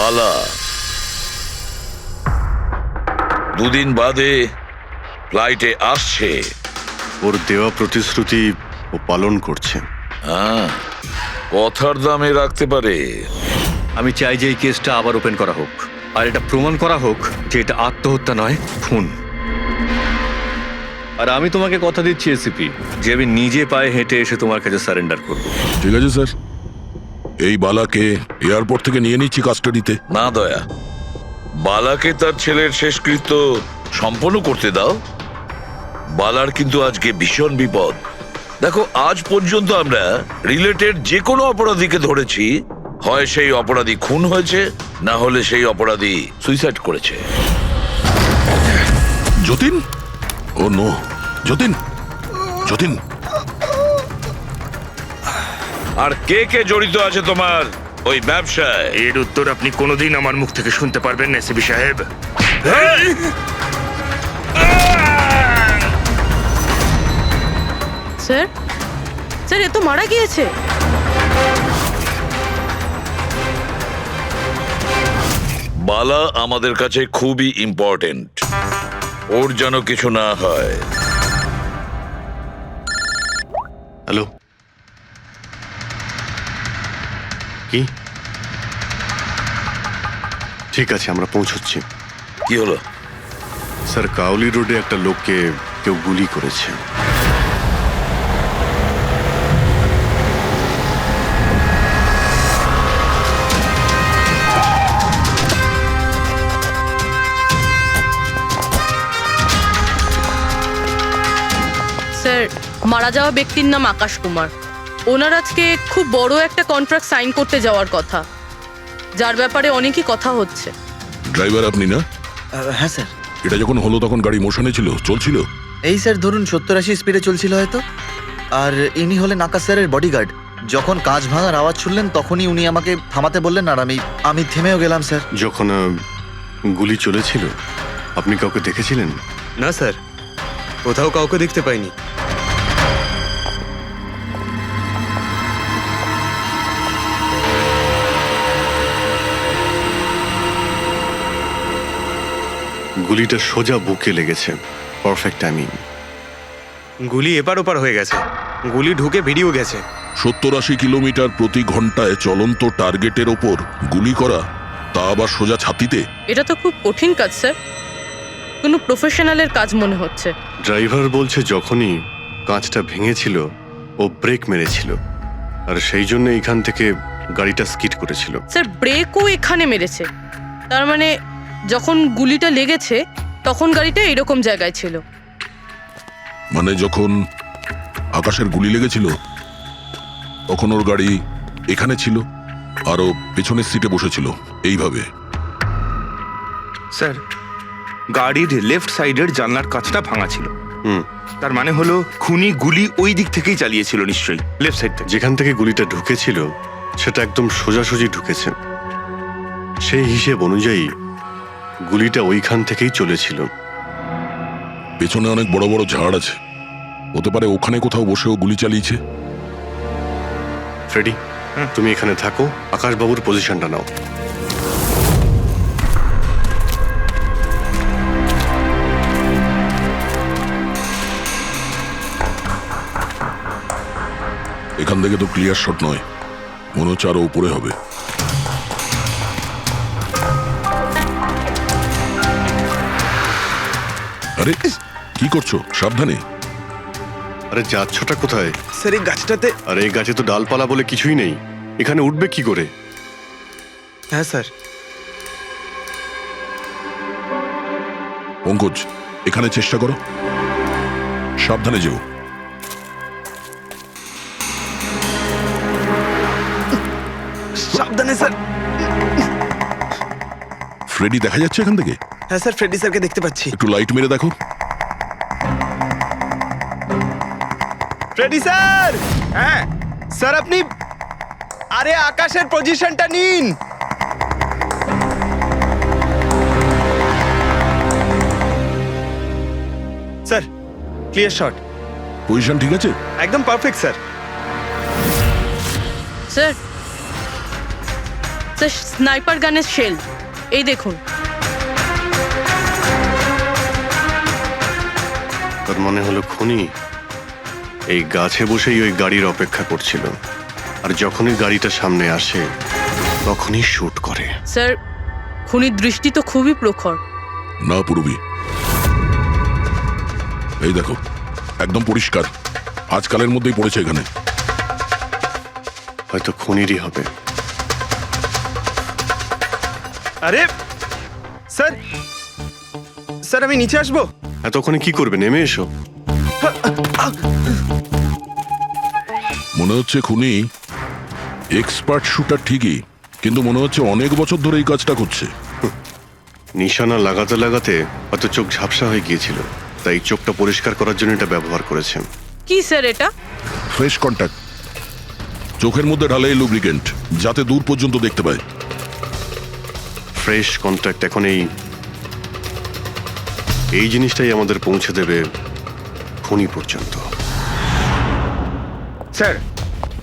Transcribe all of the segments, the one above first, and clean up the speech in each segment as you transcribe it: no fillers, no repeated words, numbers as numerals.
বালা 2 দিন বাদে ফ্লাইটে আসছে। ওর দেওয়া প্রতিশ্রুতি ও পালন করছে। হ্যাঁ, কথার দামে রাখতে পারে। আমি চাই যে এই কেসটা আবার ওপেন করা হোক, আর এটা প্রমাণ করা হোক যে এটা আত্মহত্যা নয়, খুন। আর আমি তোমাকে কথা দিচ্ছি এসিপি, যে আমি নিজে পায়ে হেঁটে এসে তোমার কাছে সারেন্ডার করব। ঠিক আছে স্যার, এই বালাকে এয়ারপোর্ট থেকে নিয়ে নিচ্ছি কাস্টাডিতে। না দয়া, বালাকে তার ছেলের শেষকৃত্য সম্পন্ন করতে দাও। বালার কিন্তু আজকে ভীষণ বিপদ। দেখো, আজ পর্যন্ত আমরা রিলেটেড যে কোনো অপরাধীকে ধরেছি, হয় সেই অপরাধী খুন হয়েছে, না হলে সেই অপরাধী সুইসাইড করেছে। যতীন, ও নো, যতীন, যতীন। আর কে কে জড়িত আছে তোমার ওই ব্যবসায়? এর উত্তর আপনি কোনোদিন আমার মুখ থেকে শুনতে পারবেন না এসিপি সাহেব। স্যার, স্যার, এ তো মারা গিয়েছে। বালা আমাদের কাছে খুবই ইম্পর্টেন্ট, ওর যেন কিছু না হয়। হ্যালো, কি? ঠিক আছে, আমরা পৌঁছচ্ছি। কি হলো? স্যার, কাউলি রোডে একটা লোককে কেউ গুলি করেছে। স্যার, মারা যাওয়া ব্যক্তির নাম আকাশ কুমার। ওনার আজকে খুব বড় একটা কন্ট্রাক্ট সাইন করতে যাওয়ার কথা, যার ব্যাপারে অনেকই কথা হচ্ছে। ড্রাইভার আপনি না? হ্যাঁ স্যার। এটা যখন হলো তখন গাড়ি মোশনে ছিল, চলছিল? এই স্যার ধরুন 70-80 স্পিডে চলছিল হয়তো। আর ইনি হলেন আকাশ স্যারের বডিগার্ড। যখন কাঁচ ভাঙার আওয়াজ শুনলেন তখনই উনি আমাকে থামাতে বললেন, আর আমি থেমেও গেলাম স্যার। যখন গুলি চলেছিল আপনি কাউকে দেখেছিলেন? না স্যার, কোথাও কাউকে দেখতে পাইনি। গুলিটা সোজা বুকে লেগেছে। Perfect timing. গুলি এপার ওপার হয়ে গেছে, গুলি ঢুকে বেরিয়েও গেছে। 70-80 কিলোমিটার প্রতি ঘন্টায় চলন্ত টার্গেটের ওপর গুলি করা, তা আবার সোজা ছাতিতে। এটা তো খুব কঠিন কাজ স্যার, কোনো প্রফেশনালের কাজ মনে হচ্ছে। ড্রাইভার বলছে যখনই কাঁচটা ভেঙেছিল ও ব্রেক মেরেছিল, আর সেই জন্য এইখান থেকে গাড়িটা স্কিড করেছিল। স্যার, ব্রেকও এখানে মেরেছে, তার মানে যখন গুলিটা লেগেছে তখন গাড়িটা এরকম জায়গায় ছিল। মানে যখন আকাশের গুলি লেগেছিল তখন ওর গাড়ি এখানে ছিল, আর ও পেছনের সিটে বসেছিল এইভাবে। স্যার, গাড়ির লেফট সাইডের জানলার কাঁচটা ভাঙা ছিল। হুম, তার মানে হলো খুনি গুলি ওই দিক থেকেই চালিয়েছিল, নিশ্চয়ই লেফট সাইড থেকে। যেখান থেকে গুলিটা ঢুকেছিল সেটা একদম সোজাসুজি ঢুকেছে। সেই হিসেব অনুযায়ী গুলিটা ওইখান থেকেই চলেছিল। পেছনে অনেক বড় বড় ঝাড় আছে, হতে পারে ওখানে কোথাও বসেও গুলি চালিয়েছে। ফ্রেডি, তুমি এখানে থাকো, আকাশবাবুর পজিশনটা নাও। এখান থেকে তো ক্লিয়ার শট নয়, মনে হচ্ছে আরো উপরে হবে। আরে কি করছো? সাবধানে। আরে যাচ্ছটা কোথায়? স্যার, এই গাছটাতে। আরে এই গাছে তো ডালপালা বলে কিছুই নেই, এখানে উঠবে কি করে? হ্যাঁ স্যার। পঙ্কজ, এখানে চেষ্টা করো, সাবধানে যেও। সাবধানে স্যার। ফ্রেডি দেখা যাচ্ছে এখান থেকে? হ্যাঁ স্যার, ফ্রেডি স্যারকে দেখতে পাচ্ছি। একটু লাইট মেরে দেখো। Freddie sir! হ্যাঁ স্যার, আপনি আরে আকাশের পজিশনটা নিন। Sir, clear shot. পজিশন ঠিক আছে? একদম perfect sir. Sir, sir sniper গানের শেল এই দেখুন। তার মনে হলো খুনি এই গাছে বসেই ওই গাড়ির অপেক্ষা করছিল, আর যখনই গাড়িটা সামনে আসে তখনই শুট করে। স্যার খুনির দৃষ্টি তো খুবই প্রখর। না পূর্বী, এই দেখো একদম পরিষ্কার, আজকালের মধ্যেই পড়েছে এখানে। হয়তো খুনিরই হবে। আরে স্যার, স্যার আমি নিচে আসবো? এতক্ষণে কি করবে, নেমে এসো। মনে হচ্ছে খুনি এক্সপার্ট শুটার ঠিকই, কিন্তু মনে হচ্ছে অনেক বছর ধরে এই কাজটা করছে। নিশানা লাগাতে লাগাতে হয়তো চোখ ঝাপসা হয়ে গিয়েছিল, তাই চোখটা পরিষ্কার করার জন্য এটা ব্যবহার করেছেন। কি স্যার এটা? ফ্রেশ কন্ট্যাক্ট, চোখের মধ্যে ঢালে এই লুব্রিকেন্ট যাতে দূর পর্যন্ত দেখতে পায়। ফ্রেশ কন্ট্রাক্ট এখন এই জিনিসটাই আমাদের পৌঁছে দেবে খুনি পর্যন্ত। স্যার,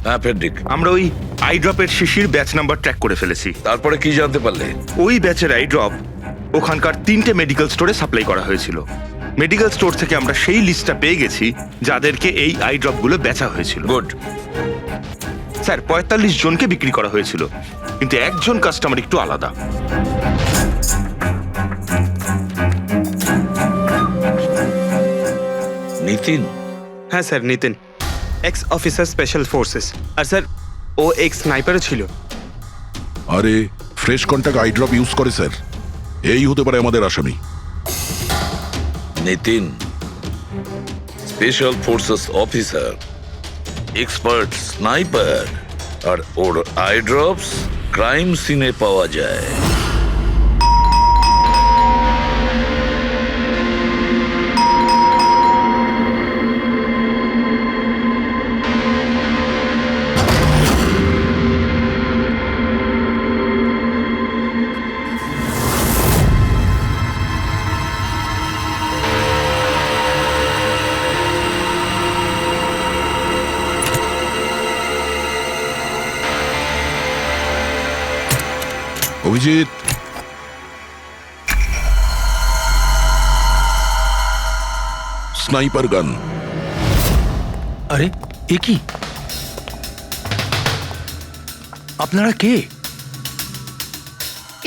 হ্যাঁ ফেডরিক, আমরা ওই আই ড্রপের শিশির ব্যাচ নাম্বার ট্র্যাক করে ফেলেছি। তারপরে কি জানতে পারলে? ওই ব্যাচের আই ড্রপ ওখানকার 3টে মেডিকেল স্টোরে সাপ্লাই করা হয়েছিল। মেডিকেল স্টোর থেকে আমরা সেই লিস্টটা পেয়ে গেছি যাদেরকে এই আই ড্রপগুলো বেচা হয়েছিল। গুড। স্যার 45 জনকে বিক্রি করা হয়েছিল, কিন্তু একজন কাস্টমার একটু আলাদা। নিতিন? হ্যাঁ sir, Nitin, ex officer special forces. আর স্যার ও এক্স স্নাইপারও ছিল। আরে fresh contact eye drop use করে স্যার, এই হতে পারে আমাদের আসামি। Nitin special forces officer, expert sniper, আর ওর আই ড্রপস ক্রাইম সিনে পাওয়া যায়। অভিজিৎ, স্নাইপার গান। আরে এ কি? আপনারা কে?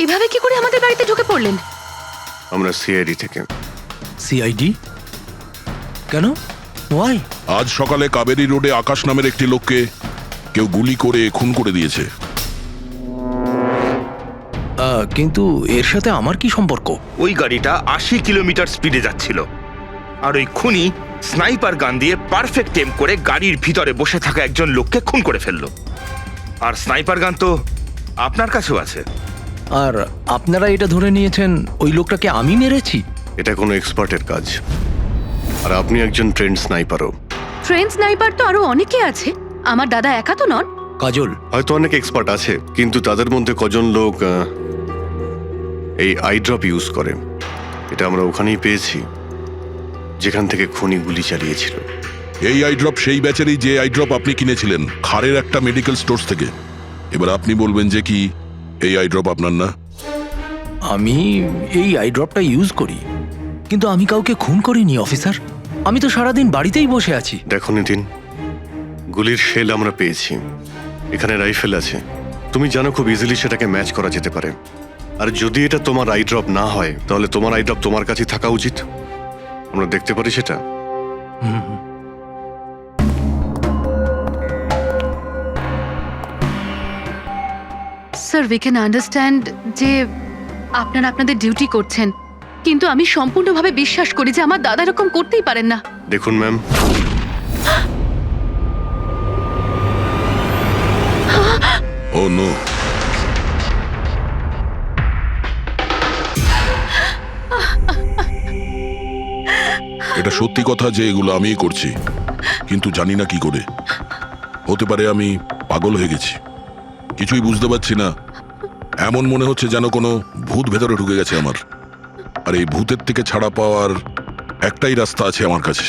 এভাবে কি করে আমাদের বাড়িতে ঢুকে পড়লেন? আমরা সিআইডি থেকে। সিআইডি? কেন? ওয়াই? আজ সকালে কাবেরী রোডে আকাশ নামের একটি লোককে কেউ গুলি করে খুন করে দিয়েছে। কিন্তু এর সাথে আমার কি সম্পর্ক? ওই গাড়িটা 80 কিলোমিটার স্পিডে যাচ্ছিল, আর ওই খুনি স্নাইপার গান দিয়ে পারফেক্ট এম করে গাড়ির ভিতরে বসে থাকা একজন লোককে খুন করে ফেললো। আর স্নাইপার গান তো আপনার কাছেও আছে। আর আপনারা এটা ধরে নিয়েছেন ওই লোকটাকে আমি মেরেছি? এটা কোনো এক্সপার্টের কাজ, আর আপনি একজন ট্রেন্ড স্নাইপারও। ট্রেন স্নাইপার তো আরো অনেকে আছে, আমার দাদা একা তো নন। কাজল, হয়তো অনেক এক্সপার্ট আছে, কিন্তু তাদের মধ্যে কজন লোক এই আই ড্রপ ইউজ করে এটা আমরা ওখানেই পেয়েছি যেখান থেকে খুনি গুলি চালিয়েছিল। এই আই ড্রপ সেই ব্যাচেরই যে আই ড্রপ আপনি কিনেছিলেন খারের একটা মেডিকেল স্টোর থেকে। এবার আপনি বলবেন যে কি এই আই ড্রপ আপনার না? আমি এই আই ড্রপটা ইউজ করি, কিন্তু আমি কাউকে খুন করিনি অফিসার। আমি তো সারাদিন বাড়িতেই বসে আছি। দেখো নিতিন, গুলির শেল আমরা পেয়েছি, এখানে রাইফেল আছে। তুমি জানো খুব ইজিলি সেটাকে ম্যাচ করা যেতে পারে। আর যদি এটা তোমার আই ড্রপ না হয়, তাহলে তোমার আই ড্রপ তোমার কাছেই থাকা উচিত। আমরা দেখতে পারি সেটা। স্যার উই ক্যান আন্ডারস্ট্যান্ড যে আপনারা আপনাদের ডিউটি করছেন, কিন্তু আমি সম্পূর্ণভাবে বিশ্বাস করি যে আমার দাদা এরকম করতেই পারেন না। দেখুন ম্যাম, ও নো, এটা সত্যি কথা যে এগুলো আমিই করছি, কিন্তু জানি না কি করে। হতে পারে আমি পাগল হয়ে গেছি, কিছুই বুঝতে পারছি না। এমন মনে হচ্ছে যেন কোনো ভূত ভেতরে ঢুকে গেছে আমার, আর এই ভূতের থেকে ছাড়া পাওয়ার একটাই রাস্তা আছে আমার কাছে।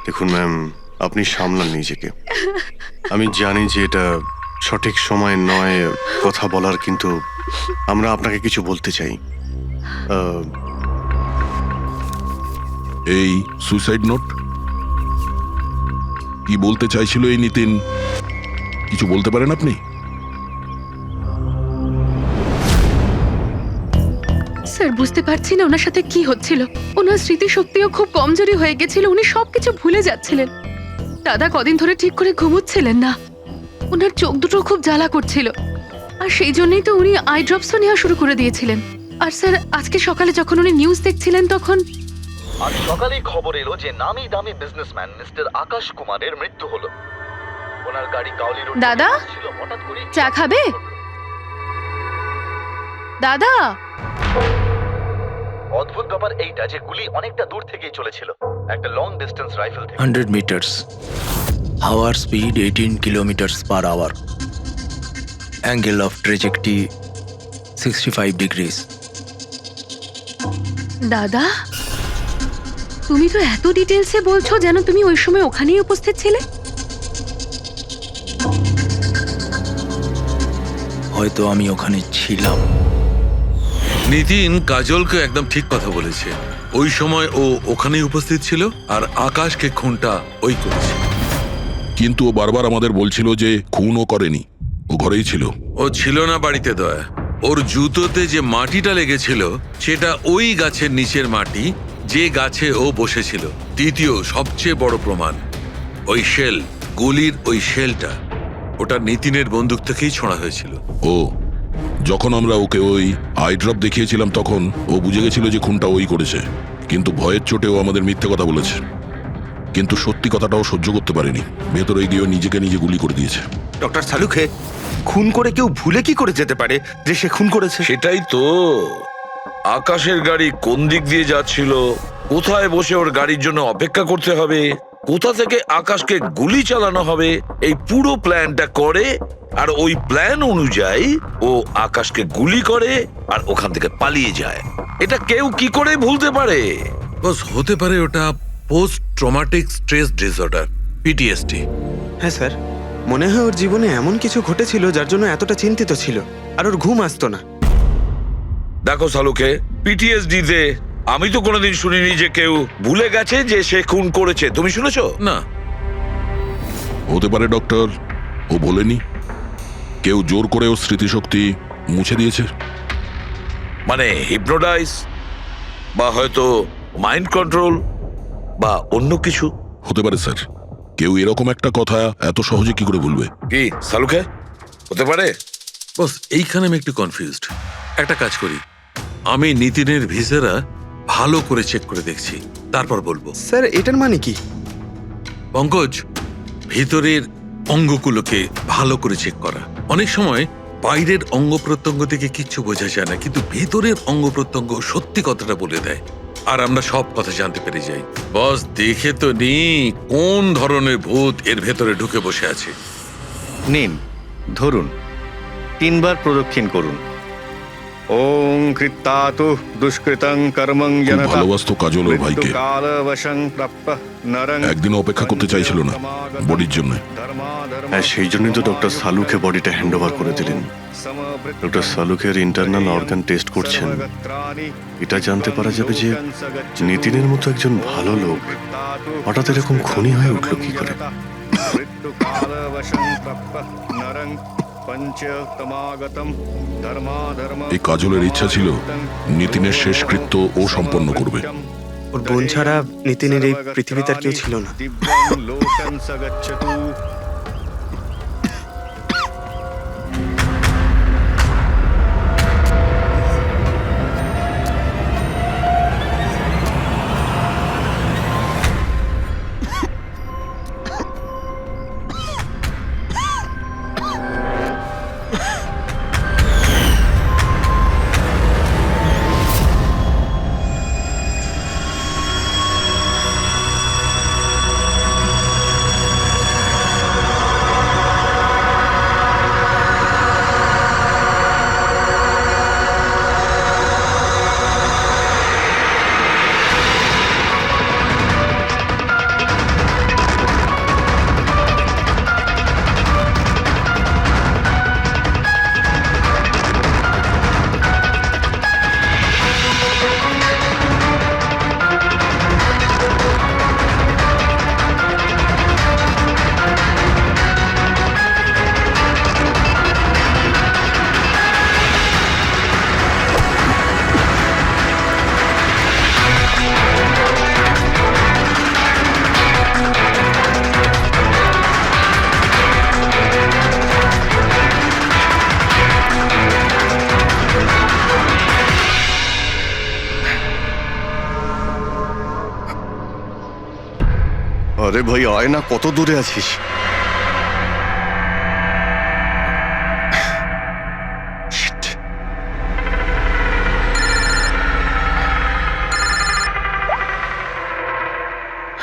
দেখুন ম্যাম, আপনি সামলান নিজেকে। আমি জানি যে এটা সঠিক সময় নয় কথা বলার, কিন্তু আমরা আপনাকে কিছু বলতে চাই। এই সুইসাইড নোট কি বলতে চাইছিল এই নিতিন? কিছু বলতে পারেন আপনি? স্যার বুঝতে পারছি না ওনার সাথে কি হচ্ছিল। ওনার স্মৃতিশক্তিও খুব কমজোরি হয়ে গেছিল, উনি সবকিছু ভুলে যাচ্ছিলেন। দাদা কদিন ধরে ঠিক করে ঘুমোচ্ছিলেন না, ওনার চোখ দুটো খুব জ্বালা করছিল, আর সেই জন্যই তো উনি আই ড্রপসও নেওয়া শুরু করে দিয়েছিলেন। আর স্যার আজকে সকালে যখন উনি নিউজ দেখছিলেন তখন আজ সকালেই খবর এলো যে নামি দামি বিজনেসম্যান মিস্টার আকাশ কুমারের মৃত্যু হলো। ওনার গাড়ি কাউলি রোড দাদা? ছিল, হঠাৎ করে চা খাবে? দাদা, অদ্ভুত ব্যাপার এইটা যে গুলি অনেকটা দূর থেকেই চলেছিল, একটা লং ডিস্টেন্স রাইফেল থেকে। 100 meters. Hour speed 18 kilometers per hour. Angle of trajectory 65 degrees. দাদা তুমি তো এত ডিটেলসে বলছো যেন তুমি ওই সময় ওখানেই উপস্থিত ছিলে। হয়তো আমি ওখানে ছিলাম। নিতিন কাজলকে একদম ঠিক কথা বলেছে। ওই সময় ও ওখানেই উপস্থিত ছিল আর আকাশকে খুনটা ওই করেছে। কিন্তু ও বারবার আমাদের বলছিল যে খুনও করেনি, ও ঘরেই ছিল। ও ছিল না বাড়িতে দয়া। ওর জুতোতে যে মাটিটা লেগেছিল সেটা ওই গাছের নিচের মাটি যে গাছে ও বসেছিল। দ্বিতীয় সবচেয়ে বড় প্রমাণ, ওই শেল, গুলির ওই শেলটা, ওটা নিতিনের বন্দুক থেকেই ছোঁড়া হয়েছিল। ও যখন আমরা ওকে ওই আই ড্রপ দেখিয়েছিলাম তখন ও বুঝে গেছিল যে খুনটা ওই করেছে, কিন্তু ভয়ের চোটেও আমাদের মিথ্যে কথা বলেছে। কিন্তু সত্যি কথাটাও সহ্য করতে পারেনি, ভেতরে গিয়ে নিজেকে নিজে গুলি করে দিয়েছে। ডক্টর সালুখে, খুন করে কেউ ভুলে কি করে যেতে পারে যে সে খুন করেছে? সেটাই তো, আকাশের গাড়ি কোন দিক দিয়ে যাচ্ছিল, কোথায় বসে ওর গাড়ির জন্য অপেক্ষা করতে হবে, কোথা থেকে আকাশকে গুলি চালানো হবে, এই পুরো প্ল্যানটা করে, আর ওই প্ল্যান অনুযায়ী ও আকাশকে গুলি করে আর ওখান থেকে পালিয়ে যায়। এটা কেউ কি করে ভুলতে পারে? বস, হতে পারে ওটা post traumatic stress disorder, PTSD. হ্যাঁ স্যার, মনে হয় ওর জীবনে এমন কিছু ঘটেছিল যার জন্য এতটা চিন্তিত ছিল, আর ওর ঘুম আসতো না। দেখো সালুকে, পিটিএসডি তে আমি তো কোনোদিন শুনিনি যে কেউ ভুলে গেছে যে সে খুন করেছে। তুমি শুনেছো? না। হতে পারে ডক্টর, ও বলেনি, কেউ জোর করে ওর স্মৃতিশক্তি মুছে দিয়েছে। মানে হিপনোটাইজ, বা হয়তো মাইন্ড কন্ট্রোল, বা অন্য কিছু। হতে পারে স্যার, কেউ এরকম একটা কথা এত সহজে কি করে ভুলবে? কি সালুকে, হতে পারে? বস, এইখানে আমি একটু কনফিউজড। একটা কাজ করি, আমি নিতিনের ভিসেরা ভালো করে চেক করে দেখছি, তারপর বলবো। স্যার এটার মানে কি? পঙ্কজ, ভিতরের অঙ্গগুলোকে ভালো করে চেক করা। অনেক সময় বাইরের অঙ্গ প্রত্যঙ্গ থেকে কিচ্ছু বোঝা যায় না, কিন্তু ভেতরের অঙ্গ প্রত্যঙ্গ সত্যি কথাটা বলে দেয়, আর আমরা সব কথা জানতে পেরে যাই। বস, দেখে তো নি কোন ধরনের ভূত এর ভেতরে ঢুকে বসে আছে। নিন, ধরুন, 3 বার প্রদক্ষিণ করুন। ওং কৃত্তাতু দুষ্কৃতং কর্মং খুব জনতা ভালোবাসতো কাজল ওর ভাইকে। কালবশং প্রাপ্য নরং একদিন অপেক্ষা করতে চাইছিল না বডির জন্য। হ্যাঁ, সেই জন্যই তো ডক্টর সালুকে বডিটা হ্যান্ড ওভার করে দিলেন। ডক্টর সালুকের ইন্টারনাল অর্গান টেস্ট করছেন, এটা জানতে পারা যাবে যে নিতিনের মতো একজন ভালো লোক হঠাৎ এরকম খুনি হয়ে উঠল কি করে। এই কাজলের ইচ্ছা ছিল নিতিনের শেষকৃত্য ও সম্পন্ন করবে। ওর বোন ছাড়া নিতিনের এই পৃথিবীতে আর কেউ ছিল না। আরে ভাই আয় না, কত দূরে আছিস? Shit.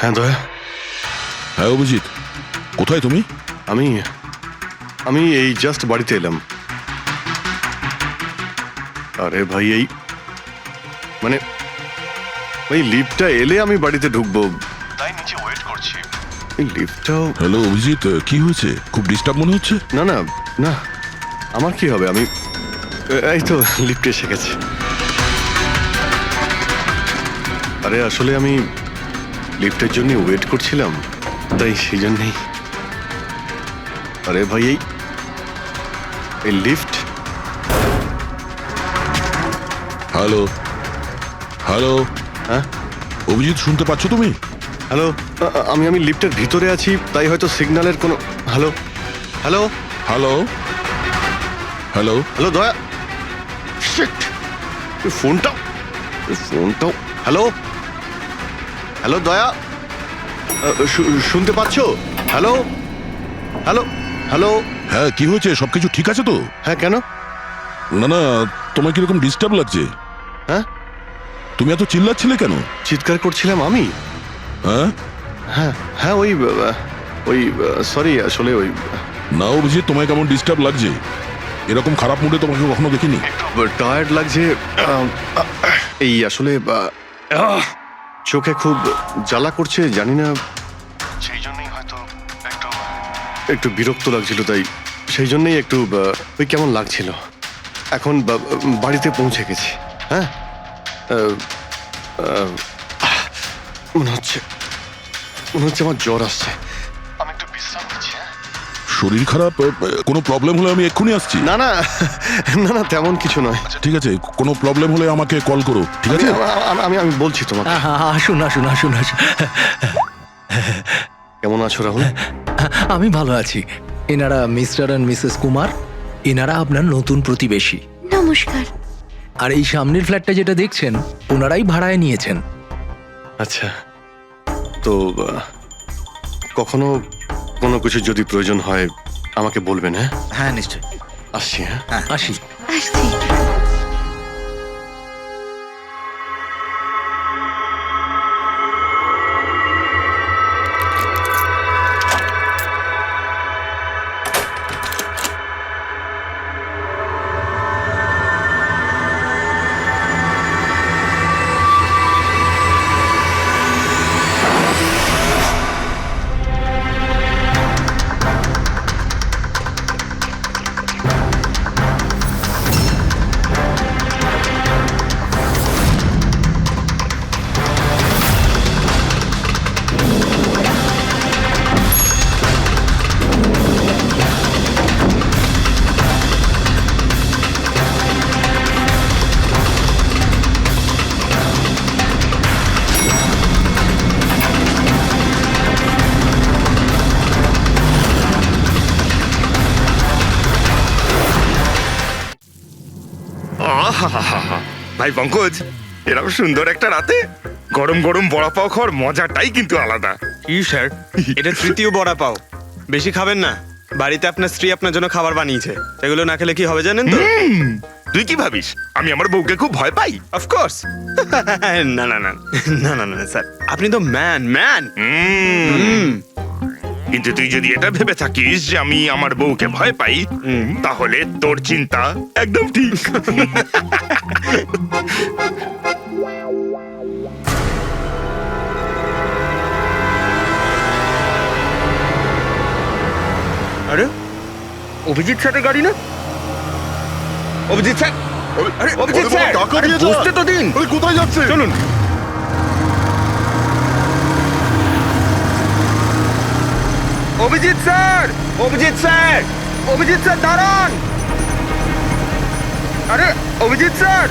হ্যাঁ দয়া, হ্যাঁ অভিজিৎ, কোথায় তুমি? আমি আমি এই জাস্ট বাড়িতে এলাম। আরে ভাই এই মানে ওই লিফটটা এলে আমি বাড়িতে ঢুকবো, তাই নিচে ওয়েট করছি। এই লিফটটাও হ্যালো অভিজিৎ, কি হয়েছে? খুব ডিস্টার্ব মনে হচ্ছে। না না না, আমার কি হবে, আমি এই তো লিফটে এসে গেছে। আরে আসলে আমি লিফটের জন্য ওয়েট করছিলাম, তাই সেই জন্যেই। আরে ভাই এই লিফট। হ্যালো হ্যালো, হ্যাঁ অভিজিৎ শুনতে পাচ্ছ তুমি? হ্যালো, আমি লিফটের ভিতরে আছি, তাই হয়তো সিগন্যালের কোনো। Hello hello hello hello, hello দয়া, শিট, ফোনটাও। হ্যালো হ্যালো দয়া, শুনতে পাচ্ছো? Hello hello hello. হ্যাঁ কি হয়েছে? সবকিছু ঠিক আছে তো? হ্যাঁ কেন? না না, তোমার কিরকম ডিস্টার্ব লাগছে? হ্যাঁ তুমি এত চিল্লাচ্ছিলে কেন? চিৎকার করছিলাম আমি? হ্যাঁ হ্যাঁ হ্যাঁ ওই সরি, আসলে ওই না অভিজিৎ, তোমায় কেমন ডিস্টার্ব লাগছে? এরকম খারাপ মুডে তোমাকে কখনো দেখিনি। টায়ার্ড লাগছে, এই আসলে চোখে খুব জ্বালা করছে, জানি না, সেই জন্যই হয়তো একটু বিরক্ত লাগছিল, তাই সেই জন্যই একটু ওই কেমন লাগছিল। এখন বাড়িতে পৌঁছে গেছি। হ্যাঁ মনে হচ্ছে আমার জ্বর আসছে, আমি একটু বিশ্রাম নিচ্ছি। শরীর খারাপ? কোনো প্রবলেম হলে আমি এক্ষুনি আসছি। না না না না, তেমন কিছু নয়। ঠিক আছে, কোনো প্রবলেম হলে আমাকে কল করো, ঠিক আছে? আমি বলছি তোমাকে। আসুন আসুন আসুন আসুন। কেমন আছো রাহুল? আমি ভালো আছি। এনারা মিস্টার অ্যান্ড মিসেস কুমার, এনারা আপনার নতুন প্রতিবেশী। নমস্কার। আর এই সামনের ফ্ল্যাটটা যেটা দেখছেন, ওনারাই ভাড়ায় নিয়েছেন। আচ্ছা, তো কখনো কোনো কিছু যদি প্রয়োজন হয় আমাকে বলবেন। হ্যাঁ হ্যাঁ নিশ্চয়ই। আসছি। হ্যাঁ আসি। আসছি। ভাই পঙ্কজ, এরকম সুন্দর একটা রাতে গরম গরম বড়া পাও খাওয়ার মজাটাই কিন্তু আলাদা। ই স্যার, এটা তৃতীয় বড়া পাও, বেশি খাবেন না। বাড়িতে আপনার স্ত্রী আপনার জন্য খাবার বানিয়েছে, এগুলো না খেলে কি হবে জানেন তো? তুই কি ভাবিস আমি আমার বউকে খুব ভয় পাই? অফকোর্স। না না না না না না স্যার, আপনি তো ম্যান। কিন্তু তুই যদি এটা ভেবে থাকিস যে আমি আমার বউকে ভয় পাই, তাহলে তোর চিন্তা একদম ঠিক। আরে অভিজিৎ স্যারের গাড়ি না? অভিজিৎ স্যার, আরে অভিজিৎ স্যার, আরে বসতে তো দিন। কোথায় যাচ্ছে? চলুন। Abhijit sir, Abhijit sir, Abhijit sir দাঁড়ান। আরে Abhijit sir,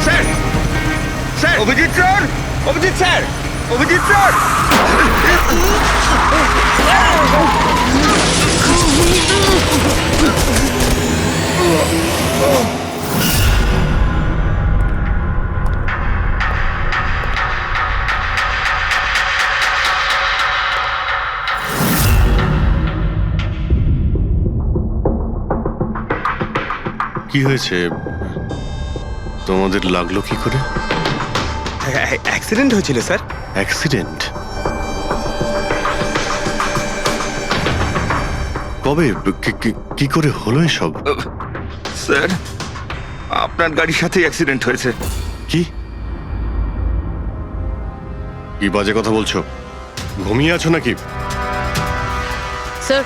sir sir, Abhijit sir, Abhijit sir, Abhijit sir. কি হয়েছে? তোমাদের লাগলো কি করে? অ্যাক্সিডেন্ট হয়েছিল স্যার। অ্যাক্সিডেন্ট? কবে? কি করে হলো এসব? স্যার, আপনার গাড়ির সাথেই অ্যাক্সিডেন্ট হয়েছে। কি কি বাজে কথা বলছো? ঘুমিয়ে আছো নাকি? স্যার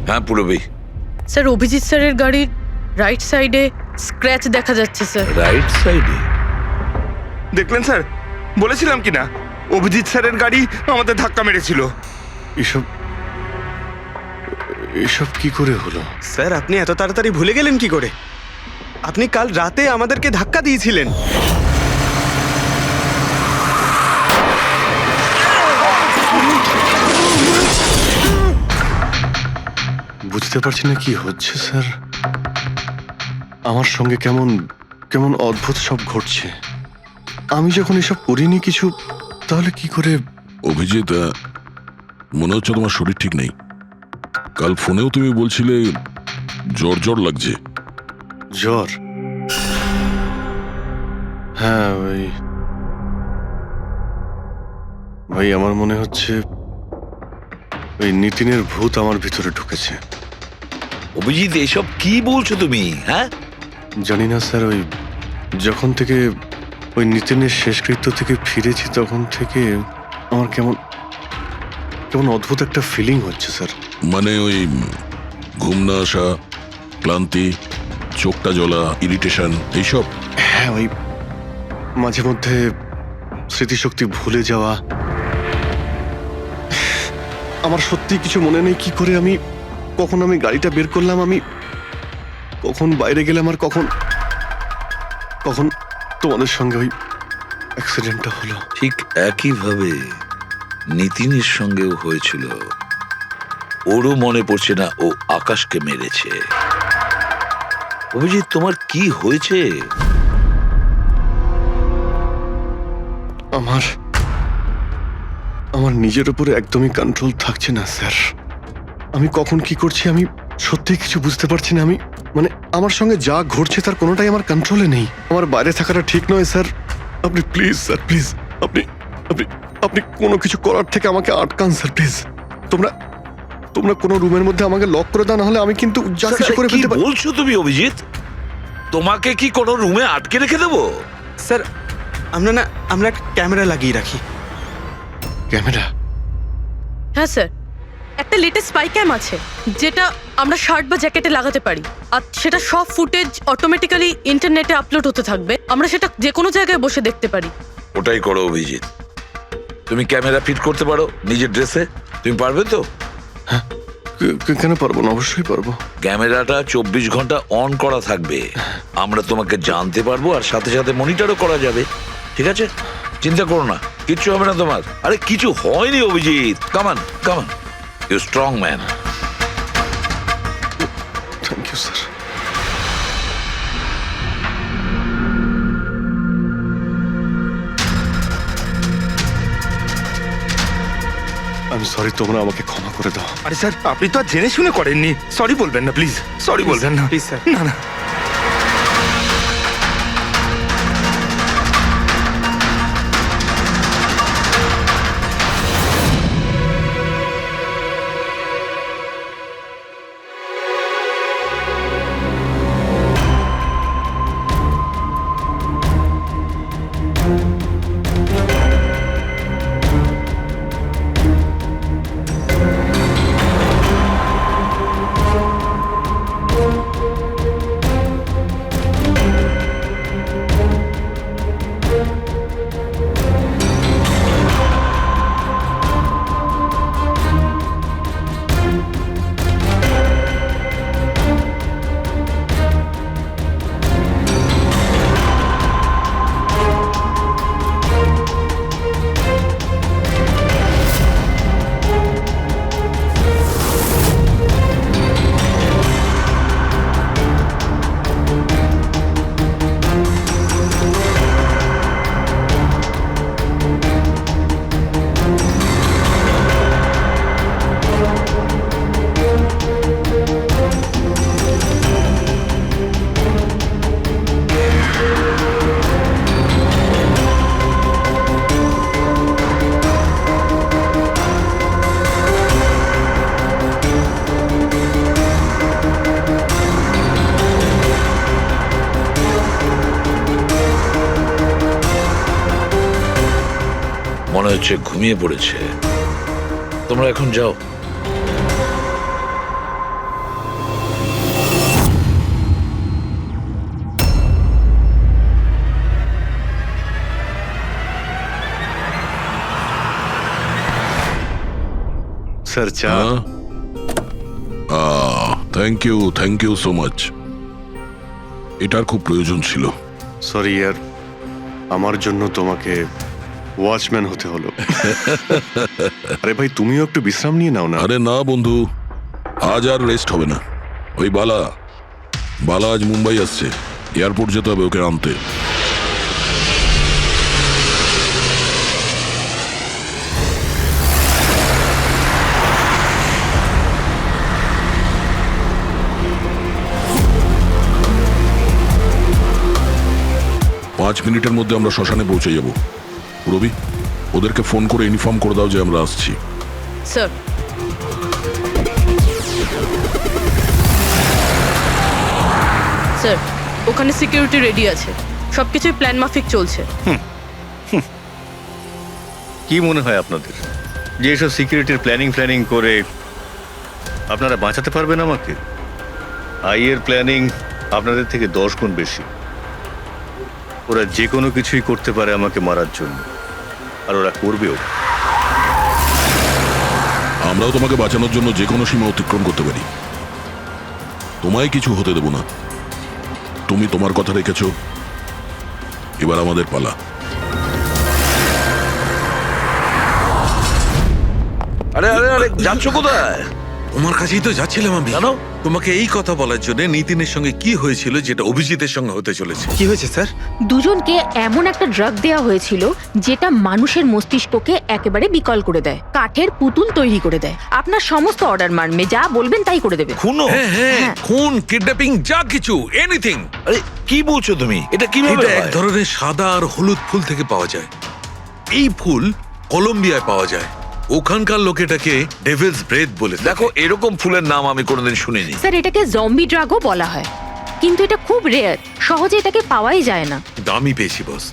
হ্যাঁ পুরবী, স্যার অভিজিৎ স্যারের গাড়ির রাইট সাইডে স্ক্র্যাচ দেখা যাচ্ছে স্যার। রাইট সাইডে? দেখলেন স্যার, বলেছিলাম কি না, অভিজিৎ স্যারের গাড়ি আমাদের ধাক্কা মেরেছিল। এসব এসব কি করে হলো? স্যার আপনি এত তাড়াতাড়ি ভুলে গেলেন কি করে? আপনি কাল রাতে আমাদেরকে ধাক্কা দিয়েছিলেন। বুঝতে পারছি না কি হচ্ছে স্যার। আমার সঙ্গে কেমন কেমন অদ্ভুত সব ঘটছে। আমি যখন এসব করিনি কিছু, তাহলে কি করে? অভিজিৎ, মনে হচ্ছে তোমার শরীর ঠিক নেই। কাল ফোনেও তুমি বলছিলে জ্বর জ্বর লাগছে। জ্বর? হ্যাঁ ভাই আমার মনে হচ্ছে ওই নিতিনের ভূত আমার ভিতরে ঢুকেছে। অভিজিৎ এসব কি বলছো তুমি? হ্যাঁ জানি না স্যার, ওই যখন থেকে ওই নিতিনের শেষকৃত্য থেকে ফিরেছি তখন থেকে আমার কেমন কেমন অদ্ভুত একটা ফিলিং হচ্ছে স্যার। মানে ওই ঘুম না আসা, ক্লান্তি, চোখটা জ্বলা, ইরিটেশন, এইসব? হ্যাঁ, ওই মাঝে মধ্যে স্মৃতিশক্তি ভুলে যাওয়া। আমার সত্যি কিছু মনে নেই কি করে আমি কখন আমি গাড়িটা বের করলাম, আমি কখন বাইরে গেলাম, আর কখন কখন তোমাদের সঙ্গে ওই অ্যাক্সিডেন্টটা হলো। ঠিক একইভাবে নিতিনের সঙ্গেও হয়েছিল। ওরও মনে পড়ছে না ও আকাশকে মেরেছে। অভিজিৎ তোমার কি হয়েছে? আমার নিজের উপরে একদমই কন্ট্রোল থাকছে না স্যার। আমি কখন কি করছি আমি সত্যিই কিছু বুঝতে পারছি না। আমি মানে আমার সঙ্গে যা ঘটছে তার কোনোটাই আমার কন্ট্রোলে নেই। আমার বাইরে থাকাটা ঠিক নয় স্যার। আপনি প্লিজ স্যার, প্লিজ আপনি আপনি আপনি কোনো কিছু করার থেকে আমাকে আটকান স্যার, প্লিজ। তোমরা তোমরা কোনো রুমের মধ্যে আমাকে লক করে দাও, না হলে আমি কিন্তু যা কিছু করে কি ফেলতে পারি। বলছো তুমি অভিজিৎ? তোমাকে কি কোনো রুমে আটকে রেখে দেবো? স্যার আমরা একটা ক্যামেরা লাগিয়ে রাখি। ক্যামেরা? হ্যাঁ স্যার, একটা লেটেস্ট স্পাই ক্যাম আছে যেটা আমরা শার্ট বা জ্যাকেটে লাগাতে পারি, আর সেটা সব ফুটেজ অটোমেটিক্যালি ইন্টারনেটে আপলোড হতে থাকবে। আমরা সেটা যে কোনো জায়গায় বসে দেখতে পারি। ওটাই করো অভিজিৎ। তুমি ক্যামেরা ফিট করতে পারো নিজের ড্রেসে? তুমি পারবে তো? কেন পারবো না, অবশ্যই পারবো। ক্যামেরাটা 24 ঘন্টা অন করা থাকবে। আমরা তোমাকে জানতে পারবো, আর সাথে সাথে মনিটরও করা যাবে। ঠিক আছে, চিন্তা করো না, কিচ্ছু হবে না তোমার। আরে কিছু হয়নি Abhijit. Come on come on, you strong man. Thank you sir. আমি সরি, তোমরা আমাকে ক্ষমা করে দাও। আরে স্যার, আপনি তো আর জেনে শুনে করেননি। সরি বলবেন না প্লিজ, সরি বলবেন না প্লিজ স্যার। না না। মনে হচ্ছে ঘুমিয়ে পড়েছে। তোমরা এখন যাও। স্যার চা। Thank you so much. এটার খুব প্রয়োজন ছিল। সরি ইয়ার, আমার জন্য তোমাকে ওয়াচম্যান হতে হলো। আরে ভাই, তুমিও একটু বিশ্রাম নিয়ে নাও না। আরে না বন্ধু, আজ আর রেস্ট হবে না। ওই বালা আজ মুম্বাই আসছে, এয়ারপোর্ট যেতে হবে ওকে আনতে। পাঁচ মিনিটের মধ্যে আমরা শ্মশানে পৌঁছে যাব। রবি, ওদেরকে ফোন করে ইনফর্ম করে দাও যে আমরা আসছি। স্যার, স্যার ওখানে সিকিউরিটি রেডি আছে, সবকিছুই প্ল্যান মাফিক চলছে। কি মনে হয় আপনাদের যে এসব সিকিউরিটির প্ল্যানিং করে আপনারা বাঁচাতে পারবেন আমাকে? আইয়ের প্ল্যানিং আপনাদের থেকে 10 গুণ বেশি। ওরা যে কোনো কিছুই করতে পারে আমাকে মারার জন্য, আর ওরা করবেও। আমরাও তোমাকে বাঁচানোর জন্য যে কোনো সীমা অতিক্রম করতে পারি। তোমায় কিছু হতে দেব না। তুমি তোমার কথা রেখেছ, এবার আমাদের পালা। আরে আরে আরে, যাচ্ছ কোথায়? তোমার কাছেই তো যাচ্ছিলাম আমি। জানো তোমাকে এই কথা বলার জন্য নিতিনের সঙ্গে কি হয়েছিল যেটা অভিজিতের সঙ্গে হতে চলেছে। কি হয়েছে স্যার? দুজনকে এমন একটা ড্রাগ দেওয়া হয়েছিল যেটা মানুষের মস্তিষ্ককে একেবারে বিকল করে দেয়, কাঠের পুতুল তৈরি করে দেয়। আপনার সমস্ত অর্ডার মানবে, যা বলবেন তাই করে দেবে। খুনো? হ্যাঁ, খুন, কিডন্যাপিং, যা কিছু, এনিথিং। আরে কি বলছো তুমি? এটা কিভাবে এটা এক হয়? ধরনের সাদা আর হলুদ ফুল থেকে পাওয়া যায়। এই ফুল কলম্বিয়ায় পাওয়া যায়। ওখানকার লোক এটাকে ডেভিলস ব্রেথ বলে থাকে। দেখো, এরকম ফুলের নাম আমি কোনোদিন শুনিনি। স্যার, এটাকে জম্বি ড্রাগও বলা হয়, কিন্তু এটা খুব রেয়ার, সহজে এটাকে পাওয়াই যায় না। দামি পেয়েছি বস,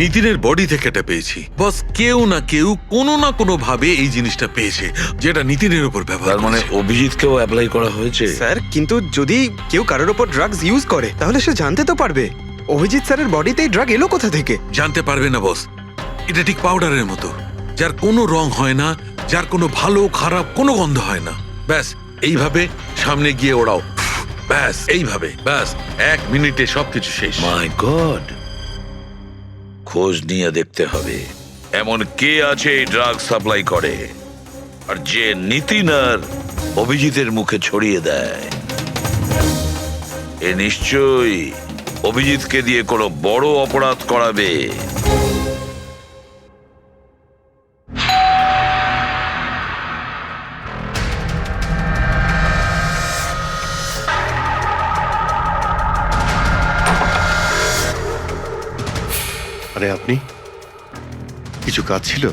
নিতিনের বডি থেকে এটা পেয়েছি বস। কেউ না কেউ কোনো না কোনো ভাবে এই জিনিসটা পেয়েছে যেটা নিতিনের উপর ব্যবহার তার মানে করেছে। অভিজিৎকেও অ্যাপ্লাই করা হয়েছে। স্যার, কিন্তু যদি কেউ কারোর ওপর ড্রাগস ইউজ করে তাহলে সে জানতে তো পারবে অভিজিৎ স্যারের বডিতে এই ড্রাগ এলো কোথা থেকে। জানতে পারবে না বস। এটা ঠিক পাউডারের মতো, যার কোনো রং হয় না, যার কোনো ভালো খারাপ কোনো গন্ধ হয় না। ব্যাস এইভাবে সামনে গিয়ে ওড়াও, ব্যাস এইভাবে, ব্যাস 1 মিনিটে সবকিছু শেষ। মাই গড, খোঁজ নিয়ে দেখতে হবে এমন কে আছে এই ড্রাগ সাপ্লাই করে, আর যে নিতিন আর অভিজিতের মুখে ছড়িয়ে দেয়। এ নিশ্চয়ই অভিজিৎকে দিয়ে কোনো বড় অপরাধ করাবে। আরে আপনি, কিছু কাজ ছিল?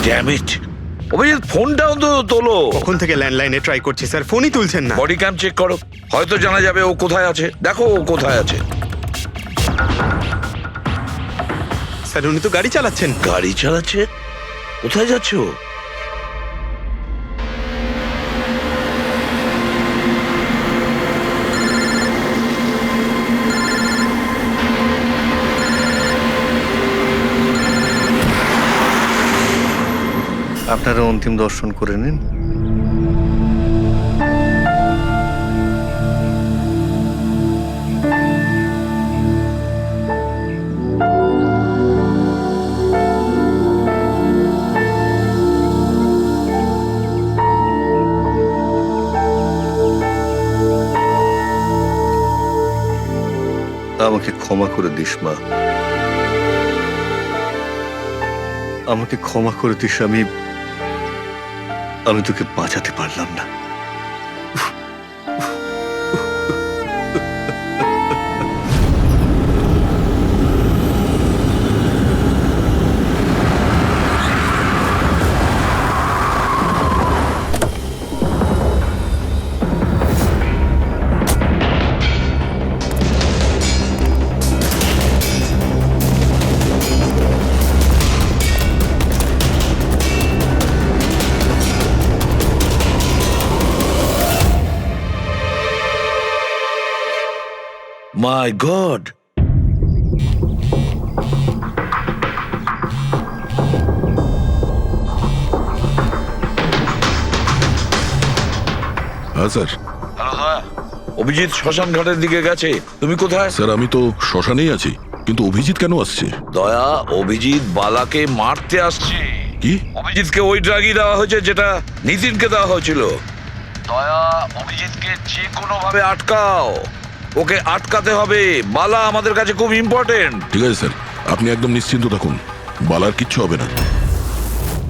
ড্যাম ইট, অভিজিৎ ফোনটাও তো তোলো। কখন থেকে ল্যান্ডলাইনে ট্রাই করছি স্যার, ফোনই তুলছেন না। বডি ক্যাম চেক করো, হয়তো জানা যাবে ও কোথায় আছে। দেখো ও কোথায় আছে। স্যার, উনি তো গাড়ি চালাচ্ছেন। গাড়ি চালাচ্ছে? কোথায় যাচ্ছে ও? আপনারা অন্তিম দর্শন করে নিন। আমাকে ক্ষমা করে দিস মা, আমাকে ক্ষমা করে দিস। আমি তোকে বাঁচাতে পারলাম না। মাই গড, হ্যাঁ স্যার। অভিজিৎ শ্মশান ঘাটের দিকে গেছে। তুমি কোথায়? স্যার আমি তো শ্মশানেই আছি, কিন্তু অভিজিৎ কেন আসছে? দয়া, অভিজিৎ বালাকে মারতে আসছে। কি? অভিজিৎকে ওই ড্রাগই দেওয়া হয়েছে যেটা নিতিনকে দেওয়া হয়েছিল। দয়া, অভিজিৎকে যে কোনো ভাবে আটকাও, ওকে আটকাতে হবে। বালা আমাদের কাছে খুব ইম্পর্টেন্ট। ঠিক আছে স্যার, আপনি একদম নিশ্চিন্ত থাকুন, বালার কিচ্ছু হবে না।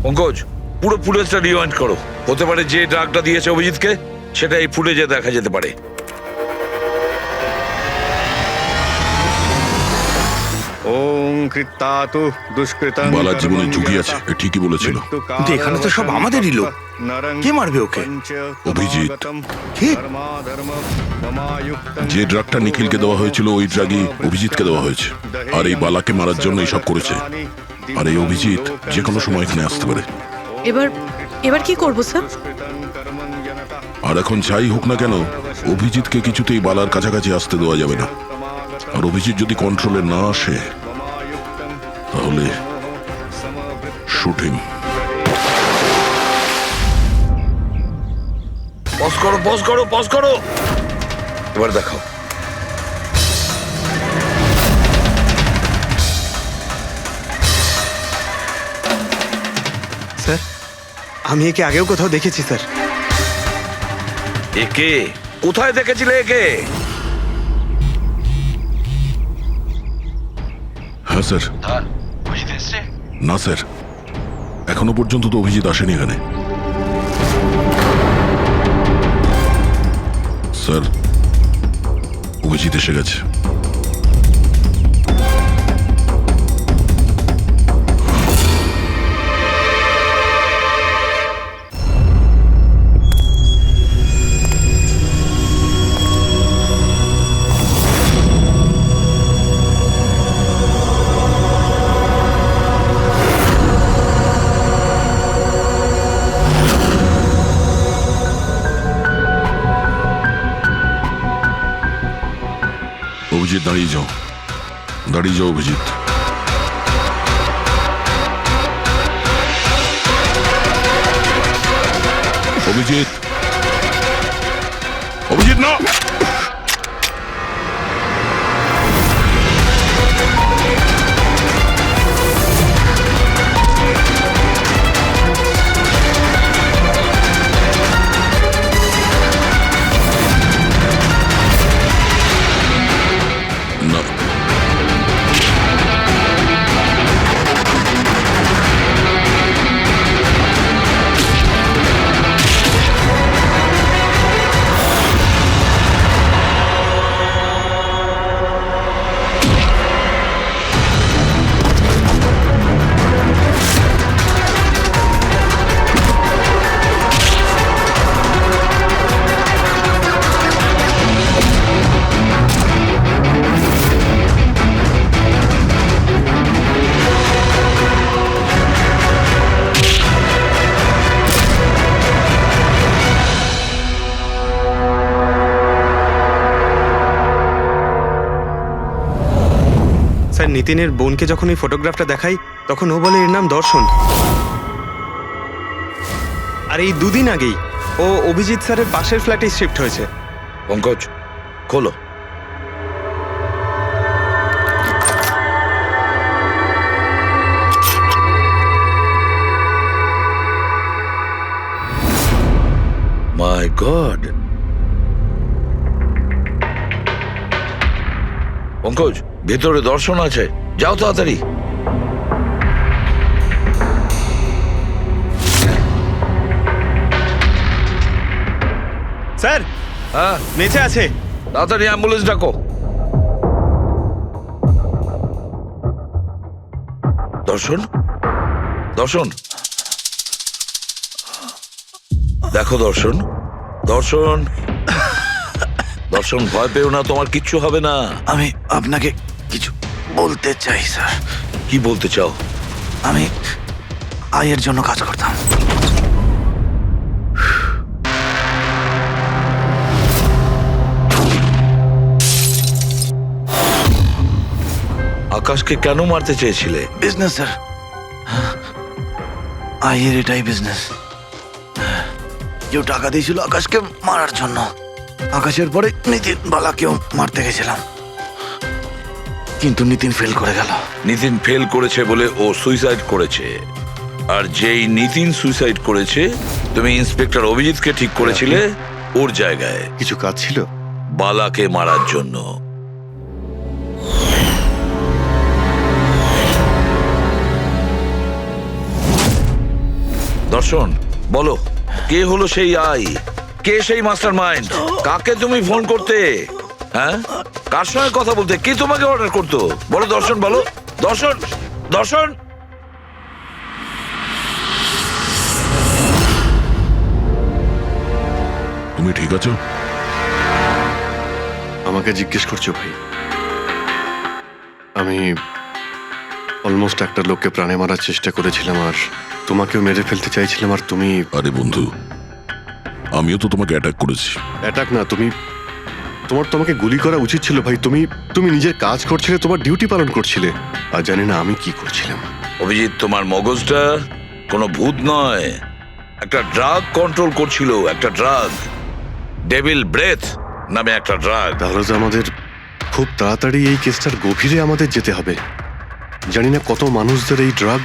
পঙ্কজ, পুরো ফুটেজটা রিওয়াইন্ড করো। হতে পারে যে ড্রাগটা দিয়েছে অভিজিৎকে সেটা এই ফুটেজে দেখা যেতে পারে। ওং কৃত্তাতু দুষ্কৃতং বালার জীবনে ঝুঁকি আছে, এ ঠিকই বলেছিল। কিন্তু এখানে তো সব আমাদেরই লোক। কে মারবে ওকে? অভিজিৎ। কি? যে ড্রাগটা নিখিলকে দেওয়া হয়েছিল ওই ড্রাগই অভিজিৎকে দেওয়া হয়েছে, আর এই বালাকে মারার জন্য এইসব করেছে। আর এই অভিজিৎ যে কোনো সময় এখানে আসতে পারে। এবার কি করবো স্যার? আর এখন যাই হোক না কেন, অভিজিৎকে কিছুতেই বালার কাছাকাছি আসতে দেওয়া যাবে না। আর অভিজিৎ যদি কন্ট্রোলে না আসে তাহলে শুট হিম। পজ করো, পজ করো, পজ করো। এবার দেখাও। স্যার, আমি একে আগেও কোথাও দেখেছি স্যার। একে কোথায় দেখেছিলে? একে? হ্যাঁ স্যার। না স্যার, এখনো পর্যন্ত তো অভিজিৎ আসেনি এখানে। স্যার, অভিজিৎ এসে গেছে। অভিজিৎ দাঁড়িয়ে যাও, দাঁড়িয়ে যাও অভিজিৎ। অভিজিৎ, অভিজিৎ না। না। স্যার, নিতিনের বোনকে যখন এই ফটোগ্রাফটা দেখাই তখন ও বলে এর নাম দর্শন। আর এই দুদিন আগেই ও অভিজিৎ স্যারের পাশের ফ্ল্যাটে শিফট হয়েছে। পঙ্কজ, খোলো। মাই গড, পঙ্কজ, ভেতরে দর্শন আছে, যাও তাড়াতাড়ি। স্যার, হ্যাঁ, নেচে আছে। তাড়াতাড়ি অ্যাম্বুলেন্স ডাকো। দর্শন, দর্শন, দেখো দর্শন, দর্শন, দর্শন, ভয় পেও না, তোমার কিচ্ছু হবে না। আমি আপনাকে কিছু বলতে চাই স্যার। কি বলতে চাও? আমি আয়ের জন্য কাজ করতাম। আকাশকে কেন মারতে চেয়েছিলে? বিজনেস স্যার, আইয়ের এটাই বিজনেস। কেউ টাকা দিয়েছিল আকাশকে মারার জন্য। আকাশের পরে নিতিন বালাকেও মারতে গেছিলাম, কিন্তু নিতিন ফেল করে গেল। নিতিন ফেল করেছে বলে ও সুইসাইড করেছে, আর যেই নিতিন সুইসাইড করেছে তুমি ইন্সপেক্টর অভিজিৎকে ঠিক করেছিলে ওর জায়গায় কিছু কাজ ছিল? বালাকে মারার জন্য। দর্শন, বলো কে হলো সেই আই? কে সেই মাস্টার মাইন্ড? কাকে তুমি ফোন করতে? হ্যাঁ, কার সঙ্গে কথা বলতে? কে তোমাকে অর্ডার করতো? বলো দর্শন, বলো দর্শন। দর্শন, তুমি ঠিক আছো? আমাকে জিজ্ঞেস করছো ভাই? আমি অলমোস্ট একটা লোককে প্রাণে মারার চেষ্টা করেছিলাম, আর তোমাকেও মেরে ফেলতে চাইছিলাম, আর তুমি... আরে বন্ধু, আমিও তো তোমাকে অ্যাটাক করেছি। অ্যাটাক না, তোমাকে গুলি করা উচিত ছিল ভাই। তুমি নিজের কাজ করছিলে, তোমার ডিউটি পালন করছিলে, আর জানি না আমি কি করছিলাম। অভিজিৎ, তোমার মগজটা কোনো ভূত নয়, একটা ড্রাগ কন্ট্রোল করছিল। একটা ড্রাগ, ডেভিল ব্রেথ নামে একটা ড্রাগ। তাহলে তো আমাদের খুব তাড়াতাড়ি এই কেসটার গভীরে আমাদের যেতে হবে। জানি না কত মানুষদের এই ড্রাগ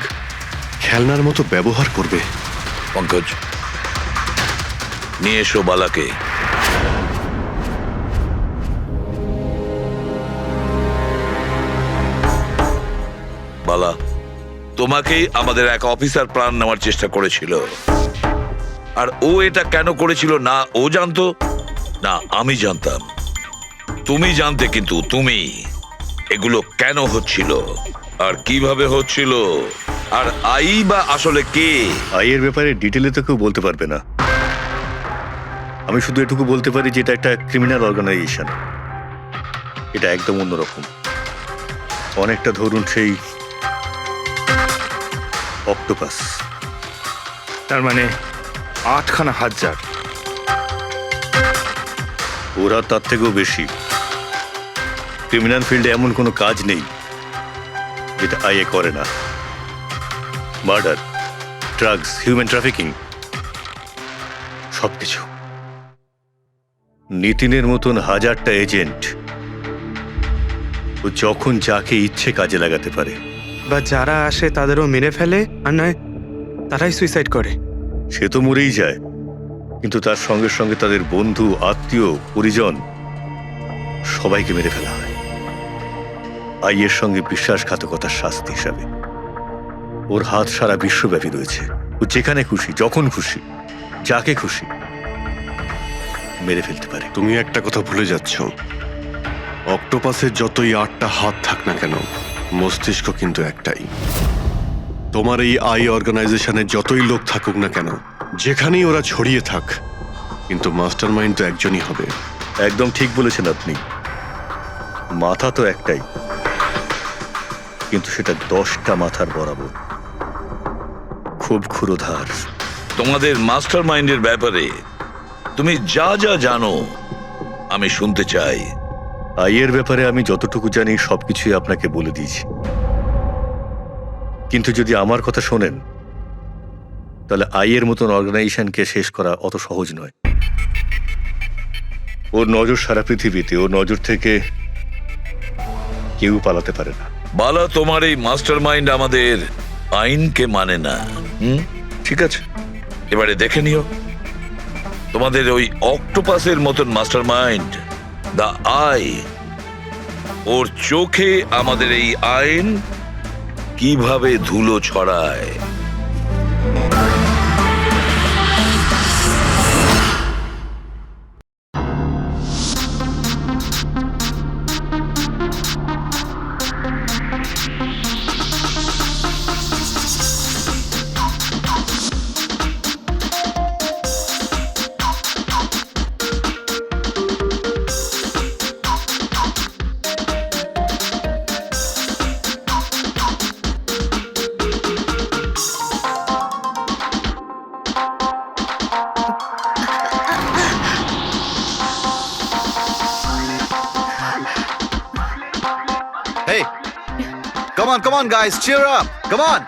খেলনার মতো ব্যবহার করবে। পঙ্কজ, নিয়ে এসো বালাকে। বালা, তোমাকেই আমাদের এক অফিসার প্রাণ নেওয়ার চেষ্টা করেছিল, আর ও এটা কেন করেছিল না ও জানতো না আমি জানতাম। তুমি জানতে, কিন্তু তুমি এগুলো কেন হচ্ছিল আর কিভাবে হচ্ছিল, আর আই বা আসলে কে? আইয়ের ব্যাপারে ডিটেলে তো কেউ বলতে পারবে না। আমি শুধু এটুকু বলতে পারি যে এটা একটা ক্রিমিনাল অর্গানাইজেশন। এটা একদম অন্যরকম, অনেকটা ধরুন সেই অক্টোপাস। তার মানে 8খানা হাজার। ওরা তার থেকেও বেশি। ক্রিমিনাল ফিল্ডে এমন কোনো কাজ নেই যেটা আইএ করে না। মার্ডার, ড্রাগস, হিউম্যান ট্রাফিকিং, সবকিছু। নিতিনের মতন হাজারটা এজেন্ট, ও যখন যাকে ইচ্ছে কাজে লাগাতে পারে। বা যারা আসে তাদেরও মেরে ফেলে, আর নয় তারাই সুইসাইড করে। সে তো মরেই যায়, কিন্তু তার সঙ্গে সঙ্গে তাদের বন্ধু, আত্মীয়, পরিজন সবাইকে মেরে ফেলা হয় আইয়ের সঙ্গে বিশ্বাসঘাতকতার শাস্তি হিসাবে। ওর হাত সারা বিশ্বব্যাপী রয়েছে। ও যেখানে খুশি, যখন খুশি, যাকে খুশি মেরে ফেলতে পারে। তুমি একটা কথা ভুলে যাচ্ছ, অক্টোপাসের যতই 8টা হাত থাক না কেন, মস্তিষ্ক কিন্তু একটাই। তোমার এই আই অর্গানাইজেশনে যতই লোক থাকুক না কেন, যেখানেই ওরা ছড়িয়ে থাক, কিন্তু মাস্টার মাইন্ড তো একজনই হবে। একদম ঠিক বলেছেন আপনি। মাথা তো একটাই, কিন্তু সেটা 10টা মাথার বরাবর, খুব ক্ষুরোধার। তোমাদের মাস্টার মাইন্ডের ব্যাপারে তুমি যা যা জানো আমি শুনতে চাই। আইয়ের ব্যাপারে আমি যতটুকু জানি সবকিছুই আপনাকে বলে দিয়েছি, কিন্তু যদি আমার কথা শোনেন তাহলে আইয়ের মতন অর্গানাইজেশনকে শেষ করা অত সহজ নয়। ওর নজর সারা পৃথিবীতে, ওর নজর থেকে কেউ পালাতে পারে না। বালা, তোমার এই মাস্টার মাইন্ড আমাদের আইনকে মানে না। ঠিক আছে, এবারে দেখে নিও তোমাদের ওই অক্টোপাসের মতন মাস্টার মাইন্ড, দা আই, ওর চোখে আমাদের এই আইন কিভাবে ধুলো ছড়ায়। Come on, guys, cheer up. Come on.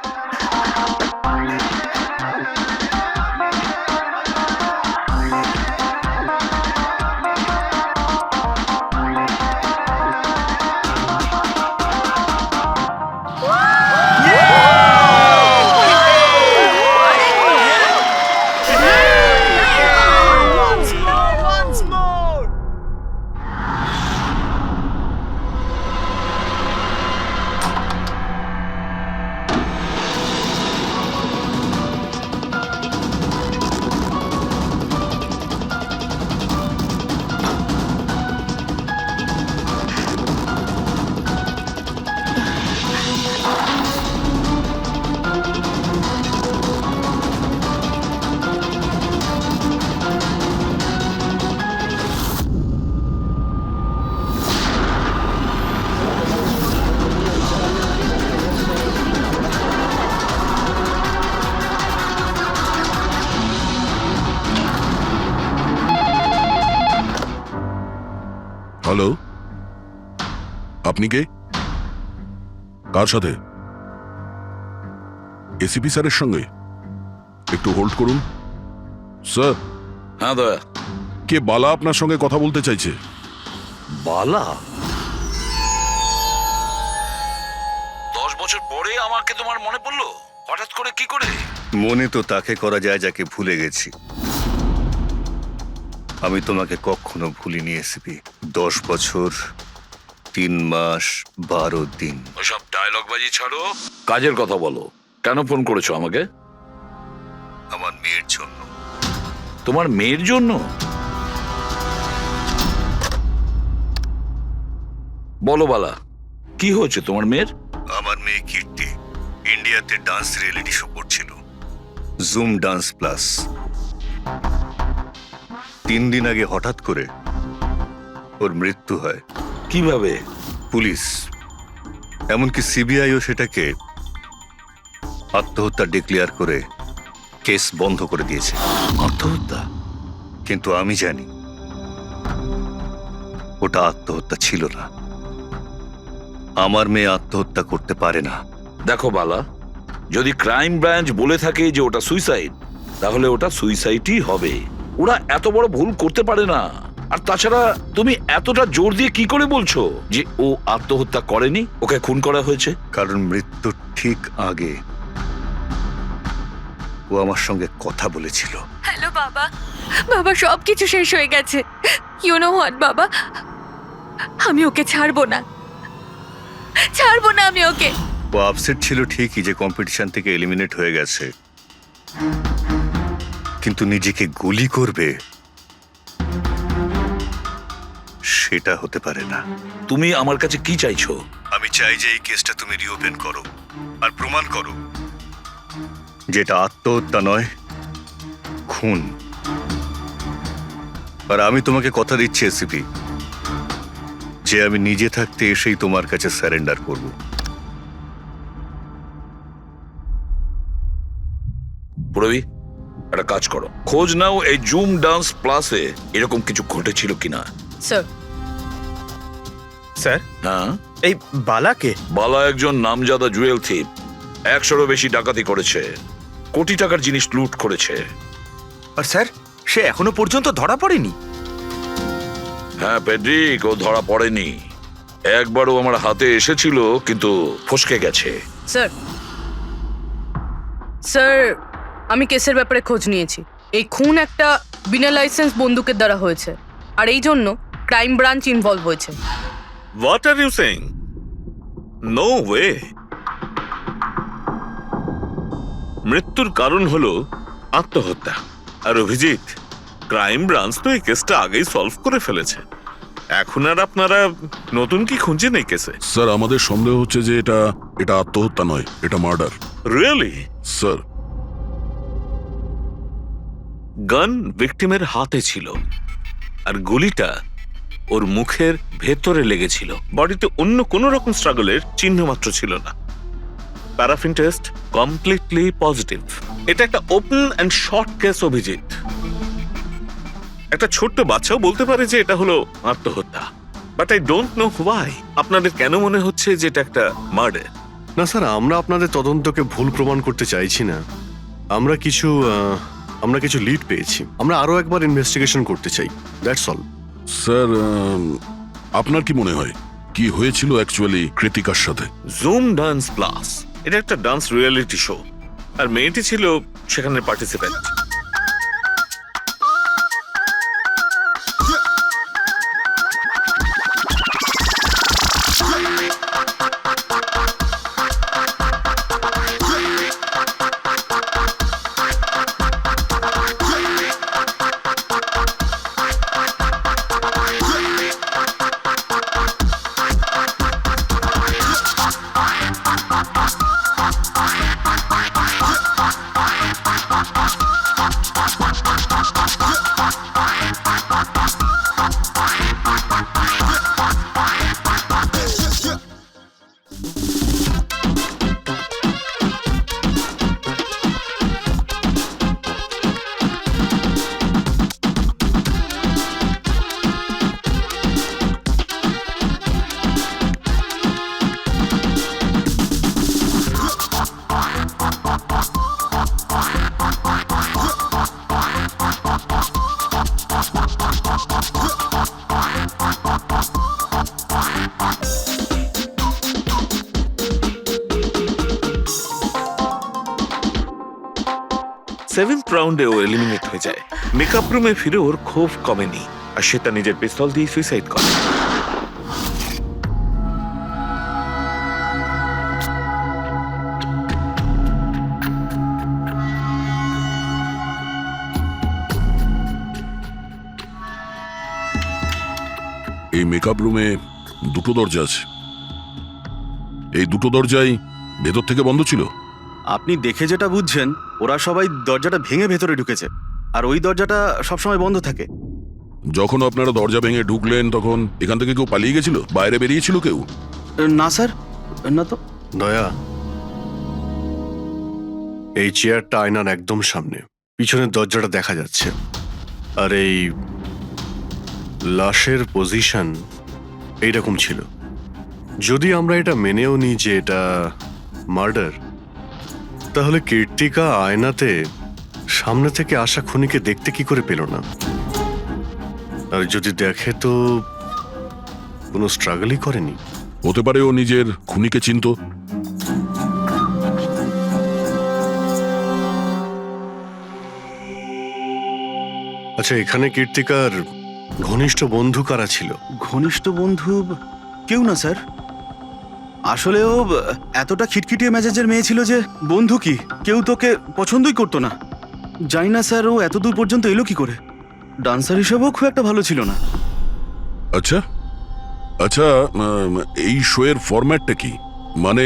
Hello, আপনি কে? কার সাথে? এসিপি স্যারের সঙ্গে? একটু হোল্ড করুন স্যার। হ্যাঁ দয়া। কে বালা আপনার সঙ্গে কথা বলতে চাইছে। বালা? 10 বছর পরে আমাকে তোমার মনে পড়লো হঠাৎ করে, কি করে? মনে তো তাকে করা যায় যাকে ভুলে গেছি। আমি তোমাকে কখনো ভুলিনি এসিপি। 10 বছর 3 মাস 12 দিন। ওইসব ডায়লগ বাজি ছাড়ো, কাজের কথা বলো। কেন ফোন করেছো আমাকে? আমার মেয়ের জন্য। তোমার মেয়ের জন্য? বলো বালা, কি হয়েছে তোমার মেয়ের? আমার মেয়ে কীর্তি ইন্ডিয়াতে ডান্স রিয়েলিটি শো করছিল, জুম ডান্স প্লাস। 3 দিন আগে হঠাৎ করে ওর মৃত্যু হয়। কিভাবে? পুলিশ, এমনকি সিবিআইও সেটাকে আত্মহত্যা ডিক্লেয়ার করে কেস বন্ধ করে দিয়েছে। আত্মহত্যা? কিন্তু আমি জানি ওটা আত্মহত্যা ছিল না। আমার মেয়ে আত্মহত্যা করতে পারে না। দেখো বালা, যদি ক্রাইম ব্রাঞ্চ বলে থাকে যে ওটা সুইসাইড, তাহলে ওটা সুইসাইডই হবে। ওরা এত বড় ভুল করতে পারে না। আর তাছাড়া তুমি এতটা জোর দিয়ে কি করে বলছো যে ও আত্মহত্যা করেনি, ওকে খুন করা হয়েছে? কারণ মৃত্যুর ঠিক আগে ও আমার সঙ্গে কথা বলেছিল। হ্যালো বাবা, বাবা সবকিছু শেষ হয়ে গেছে। ইউ নো হোয়াট বাবা, আমি ওকে ছাড়বো না আমি ওকে। ও আপসেট ছিল ঠিকই যে কম্পিটিশন থেকে এলিমিনেট হয়ে গেছে, কিন্তু নিজেকে গুলি করবে সেটা হতে পারে না। তুমি আমার কাছে কি চাইছো? আমি চাই যে এই কেসটা তুমি রিওপেন করো আর প্রমাণ করো যেটা আত্মহত্যা নয়, খুন। আর আমি তোমাকে কথা দিচ্ছি এসিপি, যে আমি নিজে থাকতে এসেই তোমার কাছে সারেন্ডার করব। পুরবি, একটা কাজ করো, খোঁজ নাও এই জুম ডান্স প্লাসে এরকম কিছু ঘটেছিল কিনা। স্যার। স্যার, হ্যাঁ, এই বালাকে? বালা একজন নামজাদা জুয়েল থিপ। 100-এরও বেশি ডাকাতি করেছে, কোটি টাকার জিনিস লুট করেছে। আর স্যার, সে এখনো পর্যন্ত ধরা পড়েনি? হ্যাঁ পেড্রিক, ও ধরা পড়েনি। একবারও আমার হাতে এসেছিল, কিন্তু ফসকে গেছে। স্যার, আমি কেসের ব্যাপারে খোঁজ নিয়েছি। এই খুন একটা বিনা লাইসেন্স বন্দুকের দ্বারা হয়েছে, আর এই জন্য ক্রাইম ব্রাঞ্চ ইনভলভ হয়েছে। What are you saying? No way. মৃত্যুর কারণ হলো আত্মহত্যা। আর অভিজিৎ, ক্রাইম ব্রাঞ্চ তো এই কেসটা আগেই সলভ করে ফেলেছে। এখন আর আপনারা নতুন কি খুঁজছেন এই কেসে? স্যার, আমাদের সন্দেহ হচ্ছে যে এটা আত্মহত্যা নয়, এটা মার্ডার। রিয়েলি? স্যার, গান ভিকটিমের হাতে ছিল, আর গুলিটা ওর মুখের ভেতরে লেগেছিল। বডিতে অন্য কোনো রকম স্ট্রাগলের চিহ্ন মাত্র ছিল না। Paraffin test completely positive. এটা একটা open and short case Abhijit. একটা ছোট্ট বাচ্চাও বলতে পারে যে এটা হলো আত্মহত্যা। But I don't know why আপনাদের কেন মনে হচ্ছে যে এটা একটা মার্ডার। না স্যার, আমরা আপনাদের তদন্তকে ভুল প্রমাণ করতে চাইছি না। আমরা কিছু লিড পেয়েছি, আমরা আরো একবার ইনভেস্টিগেশন করতে চাই, দ্যাটস অল। স্যার, আপনার কি মনে হয় কি হয়েছিল অ্যাকচুয়ালি কৃতিকার সাথে? জুম ডান্স প্লাস এটা একটা ডান্স রিয়েলিটি শো, আর মেয়েটি ছিল সেখানে পার্টিসিপেন্ট। সেভেন্থ রাউন্ডে ও এলিমিনেট হয়ে যায়। মেকআপ রুমে ফিরে ওর ক্ষোভ কমেনি, আর সে তার নিজের পিস্তল দিয়ে সুইসাইড করে। এই মেকআপ রুমে দুটো দরজা আছে, এই দুটো দরজাই ভেতর থেকে বন্ধ ছিল। আপনি দেখে যেটা বুঝছেন, ওরা সবাই দরজাটা ভেঙে ভেতরে ঢুকেছে, আর ওই দরজাটা সবসময় বন্ধ থাকে। যখন আপনারা দরজা ভেঙে ঢুকলেন তখন এখান থেকে কেউ পালিয়ে গেছিল, বাইরে বেরিয়েছিল কেউ? না স্যার, না তো। দয়া, এই চেয়ারটা আয়নার একদম সামনে, পিছনের দরজাটা দেখা যাচ্ছে, আর এই লাশের পজিশন এইরকম ছিল। যদি আমরা এটা মেনেও নিই যে এটা মার্ডার, তাহলে কীর্তিকা আয়নাতে সামনে থেকে আসা খুনিকে দেখতে কি করে পেল না? আর যদি দেখে তো কোনো স্ট্রাগলই করেনি। হতে পারে ও নিজের খুনিকে চিনতো। আচ্ছা, এখানে কীর্তিকার ঘনিষ্ঠ বন্ধু কারা ছিল? ঘনিষ্ঠ বন্ধু কেউ না স্যার। আসলে ও এতটা খিটখিটিয়ে মেজাজের মেয়ে ছিল যে বন্ধু কি, কেউ তোকে পছন্দই করতো না। জানি না স্যার ও এত দূর পর্যন্ত এলো কি করে। ডান্সার হিসেবেও খুব একটা ভালো ছিল না। আচ্ছা আচ্ছা, এই শো এর ফরম্যাটটা কি? মানে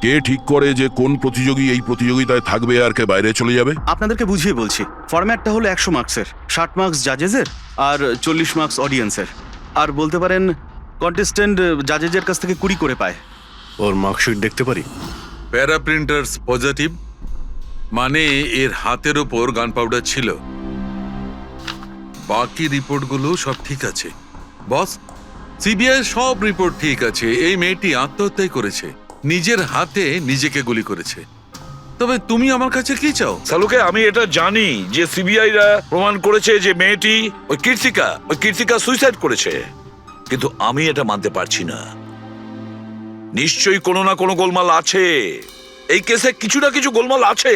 কে ঠিক করে যে কোন প্রতিযোগী এই প্রতিযোগিতায় থাকবে আর কে বাইরে চলে যাবে? আপনাদেরকে বুঝিয়ে বলছি। ফরম্যাটটা হলো 100 মার্কসের, 60 মার্কস জাজেসের আর 40 মার্কস অডিয়েন্সের। আর বলতে পারেন কন্টেস্টেন্ট জাজেসের কাছ থেকে 20 করে পায়। ওর মার্কশিট দেখতে পারি? প্যারা প্রিন্টার্স পজিটিভ, মানে এর হাতের ওপর গান পাউডার ছিল। বাকি রিপোর্টগুলো সব ঠিক আছে বস। সিবিআই সব রিপোর্ট ঠিক আছে। এই মেয়েটি আত্মহত্যাই করেছে, নিজের হাতে নিজেকে গুলি করেছে। তবে তুমি আমার কাছে কি চাও? সালুকে, আমি এটা জানি যে সিবিআইরা প্রমাণ করেছে যে মেয়েটি ওই কীর্তিকা সুইসাইড করেছে, কিন্তু আমি এটা মানতে পারছি না। নিশ্চয়ই কোনো না কোনো গোলমাল আছে, এই কেসে কিছু না কিছু গোলমাল আছে।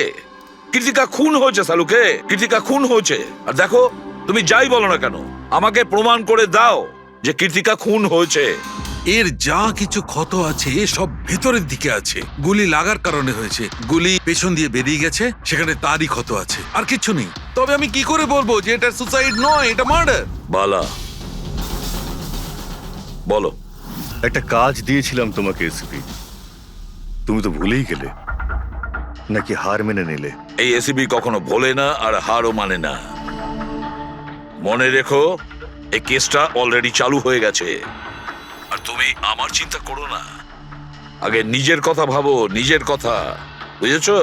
কীর্তিকা খুন হয়েছে সালুকে, কীর্তিকা খুন হয়েছে। আর দেখো, তুমি যাই বলো না কেন, আমাকে প্রমাণ করে দাও যে কীর্তিকা খুন হয়েছে। এর যা কিছু ক্ষত আছে সব ভেতরের দিকে আছে, গুলি লাগার কারণে হয়েছে। গুলি পেছন দিয়ে বেরিয়ে গেছে, সেখানে তারই ক্ষত আছে, আর কিছু নেই। তবে আমি কি করে বলবো যে এটা সুসাইড নয়, এটা মার্ডার? বালা, বলো। একটা কাজ দিয়েছিলাম তোমাকে এসিপি, তুমি তো ভুলেই গেলে, নাকি হার মেনে নিলে? এই এসিবি কখনো ভোলে না আর হারও মানে না। মনে রেখো, এই কেসটা অলরেডি চালু হয়ে গেছে। আর তুমি আমার চিন্তা করো না, আগে নিজের কথা ভাবো, নিজের কথা, বুঝেছো?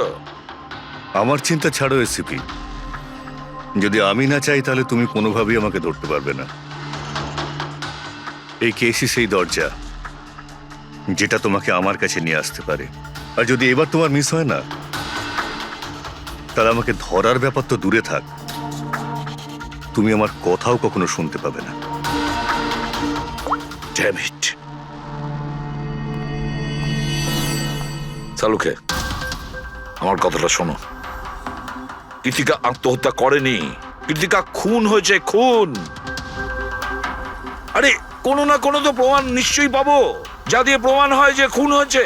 আমার চিন্তা ছাড়ো এসিপি, যদি আমি না চাই তাহলে তুমি কোনোভাবেই আমাকে ধরতে পারবে না। এই কেসই সেই দরজা যেটা তোমাকে আমার কাছে নিয়ে আসতে পারে। আর যদি এবার তোমার মিস হয় না, তাহলে আমাকে ধরার ব্যাপার তো দূরে থাক, তুমি আমার কথাও কখনো শুনতে পাবে না। Damn it. সালুকে, আমার কথাটা শোনো। কৃতিকা আত্মহত্যা করেনি, কৃতিকা খুন হয়েছে, খুন। আরে কোনো না কোনো তো প্রমাণ নিশ্চয়ই পাবো, যা দিয়ে প্রমাণ হয় যে খুন হয়েছে।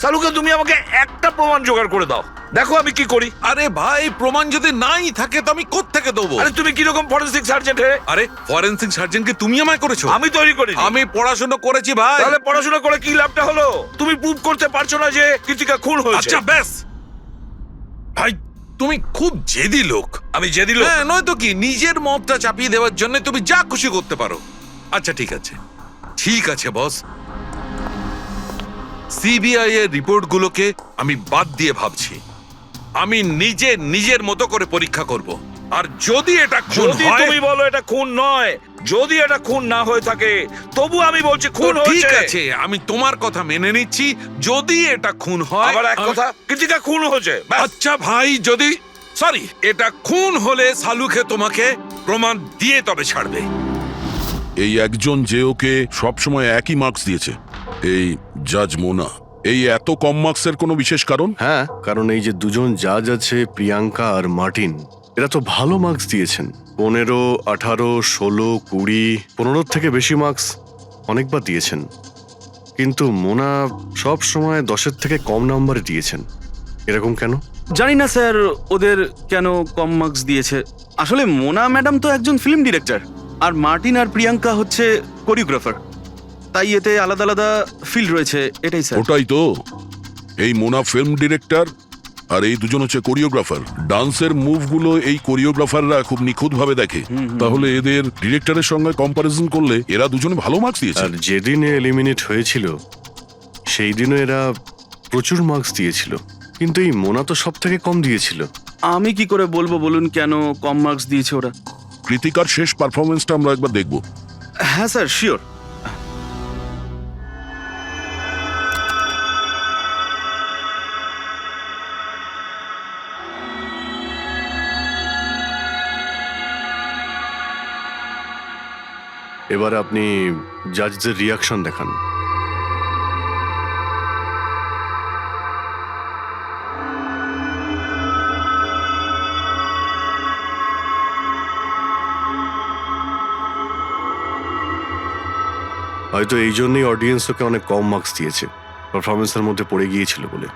সালুকে, তুমি আমাকে একটা প্রমাণ জোগাড় করে দাও, দেখো আমি কি করি। আরে ভাই, প্রমাণ যদি নাই থাকে তো আমি কোত্থেকে দেবো? আরে তুমি কিরকম ফরেন্সিক সার্জেন্ট হে? আরে ফরেনসিক সার্জনকে তুমি আমায় করেছো? আমি তৈরি করি। আমি পড়াশোনা করেছি ভাই। তাহলে পড়াশোনা করে কি লাভটা হলো? তুমি প্রুভ করতে পারছো না যে কৃতিকা খুন হয়েছে। আচ্ছা ব্যাস ভাই, তুমি খুব জেদি লোক। আমি জেদি লোক? হ্যাঁ, নয়তো কি, নিজের মতটা চাপিয়ে দেওয়ার জন্য তুমি যা খুশি করতে পারো। আচ্ছা ঠিক আছে, ঠিক আছে বস, সিবিআই এর রিপোর্টগুলোকে আমি বাদ দিয়ে ভাবছি। আমি নিজে নিজের মতো করে পরীক্ষা করব, আর যদি এটা খুন যদি হয়, তুমি বলো এটা খুন নয়, যদি এটা খুন না হয়ে থাকে, তবু আমি বলছি খুন তো ঠিক হয়েছে। আছে, আমি তোমার কথা মেনে নিচ্ছি। যদি এটা খুন হয়, আবার এক কথা, কৃতিকা খুন হয়েছে, ব্যাস। আচ্ছা ভাই, যদি সরি এটা খুন হলে সালুকে তোমাকে প্রমাণ দিয়ে তবে ছাড়বে। এই একজন যে ওকে সবসময় একই মার্কস দিয়েছে, এই জাজ মোনা, এই এত কম মার্কসের কোনো বিশেষ কারণ? হ্যাঁ, কারণ এই যে দুজন জাজ আছে, প্রিয়াঙ্কা আর মার্টিন, এরা তো ভালো মার্কস দিয়েছেন। 15, 18, 16, 20, 15 থেকে বেশি মার্কস অনেকবার দিয়েছেন। কিন্তু মোনা সব সময় 10-এর থেকে কম নাম্বারে দিয়েছেন। এরকম কেন? জানি না স্যার ওদের কেন কম মার্কস দিয়েছে। আসলে মোনা ম্যাডাম তো একজন ফিল্ম ডিরেক্টর, আর মার্টিন আর প্রিয়াঙ্কা হচ্ছে কোরিওগ্রাফার, তাই এতে আলাদা আলাদা ফিল্ড রয়েছে, এটাই স্যার। ওটাই তো, এই মোনা ফিল্ম ডিরেক্টর আর এই দুজন হচ্ছে কোরিওগ্রাফার। ডান্সের মুভগুলো এই কোরিওগ্রাফাররা খুব নিখুঁতভাবে দেখে। তাহলে এদের ডিরেক্টরের সঙ্গে কম্পারিজন করলে এরা দুজনে ভালো মার্কস দিয়েছে। আর যেদিন এলিমিনেট হয়েছিল সেই দিনও এরা প্রচুর মার্কস দিয়েছিল, কিন্তু এই মোনা তো সব থেকে কম দিয়েছিল। আমি কি করে বলবো বলুন কেন কম মার্কস দিয়েছে ওরা? কৃতিকার শেষ পারফরমেন্সটা আমরা একবার দেখব। হ্যাঁ স্যার, শিওর। এবার আপনি জাজদের রিয়াকশন দেখান। হয়তো এই জন্যই অডিয়েন্স ওকে অনেক কম মার্কস দিয়েছে, পারফরমেন্সের মধ্যে পড়ে গিয়েছিল বলে।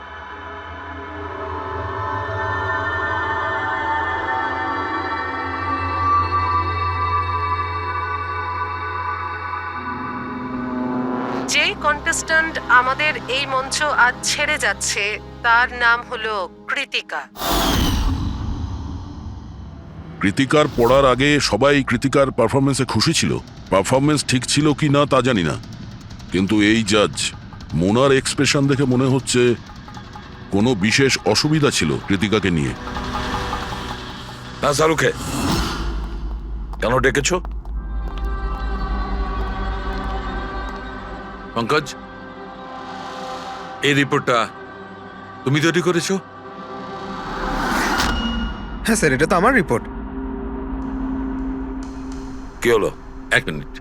যে কন্টেস্ট্যান্ট আমাদের এই মঞ্চ আজ ছেড়ে যাচ্ছে তার নাম হলো কৃতিকা। কৃতিকার পড়ার আগে সবাই কৃতিকার পারফরমেন্সে খুশি ছিল। পারফরমেন্স ঠিক ছিল কি না তা জানি না, কিন্তু এই জাজ মোনার এক্সপ্রেশন দেখে মনে হচ্ছে কোনো বিশেষ অসুবিধা ছিল কৃতিকাকে নিয়ে। না সালুকে, কেন ডেকেছো? পঙ্কজ, এই রিপোর্টটা তুমি তৈরি করেছো? হ্যাঁ স্যার, এটা তো আমার রিপোর্ট। কি হলো? এক মিনিট।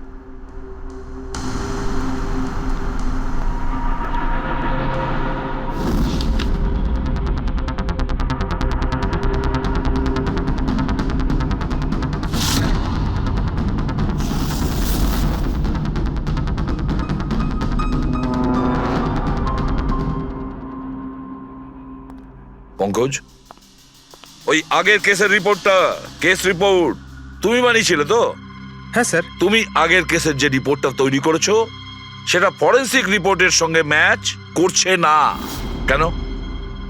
পঙ্কজ, ওই আগের কেসের রিপোর্টটা, কেস রিপোর্ট তুমি বানিয়েছিলে তো? হ্যাঁ স্যার। তুমি আগের কেসের যে রিপোর্টটা তৈরি করেছো সেটা ফরেন্সিক রিপোর্টের সঙ্গে ম্যাচ করছে না কেন?